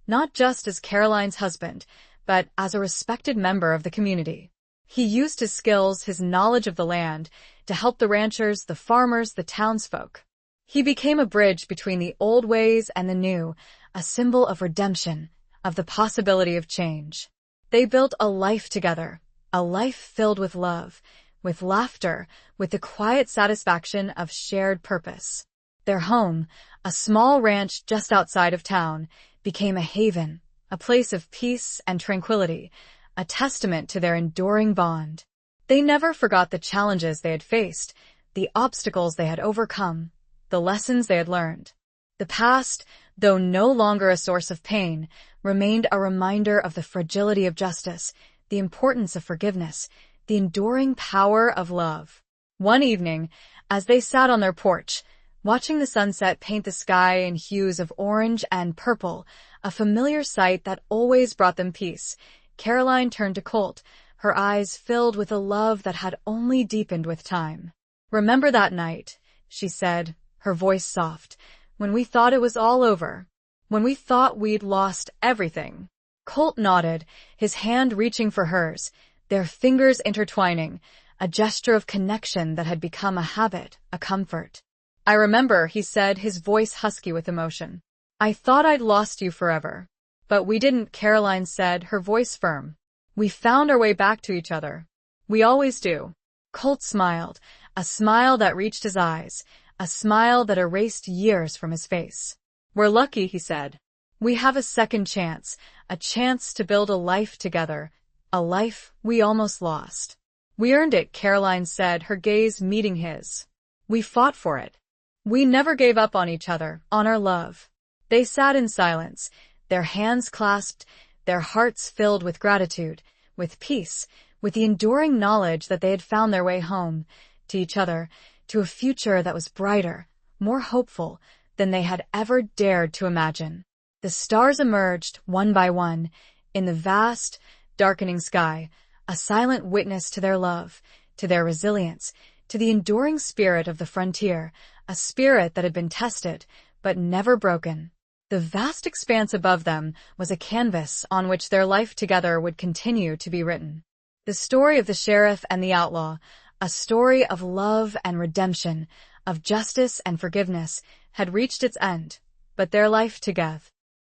not just as Caroline's husband, but as a respected member of the community. He used his skills, his knowledge of the land, to help the ranchers, the farmers, the townsfolk. He became a bridge between the old ways and the new, a symbol of redemption, of the possibility of change. They built a life together, a life filled with love, with laughter, with the quiet satisfaction of shared purpose. Their home, a small ranch just outside of town, became a haven, a place of peace and tranquility, a testament to their enduring bond. They never forgot the challenges they had faced, the obstacles they had overcome, the lessons they had learned. The past, though no longer a source of pain, remained a reminder of the fragility of justice, the importance of forgiveness, the enduring power of love. One evening, as they sat on their porch, watching the sunset paint the sky in hues of orange and purple, a familiar sight that always brought them peace, Caroline turned to Colt, her eyes filled with a love that had only deepened with time. Remember that night, she said, her voice soft, when we thought it was all over, when we thought we'd lost everything. Colt nodded, his hand reaching for hers, their fingers intertwining, a gesture of connection that had become a habit, a comfort. I remember, he said, his voice husky with emotion. I thought I'd lost you forever. But we didn't, Caroline said, her voice firm. We found our way back to each other. We always do. Colt smiled, a smile that reached his eyes, a smile that erased years from his face. We're lucky, he said. We have a second chance, a chance to build a life together, a life we almost lost. We earned it, Caroline said, her gaze meeting his. We fought for it. We never gave up on each other, on our love. They sat in silence, their hands clasped, their hearts filled with gratitude, with peace, with the enduring knowledge that they had found their way home, to each other, to a future that was brighter, more hopeful than they had ever dared to imagine. The stars emerged, one by one, in the vast, darkening sky, a silent witness to their love, to their resilience, to the enduring spirit of the frontier, a spirit that had been tested, but never broken. The vast expanse above them was a canvas on which their life together would continue to be written. The story of the sheriff and the outlaw, a story of love and redemption, of justice and forgiveness, had reached its end, but their life together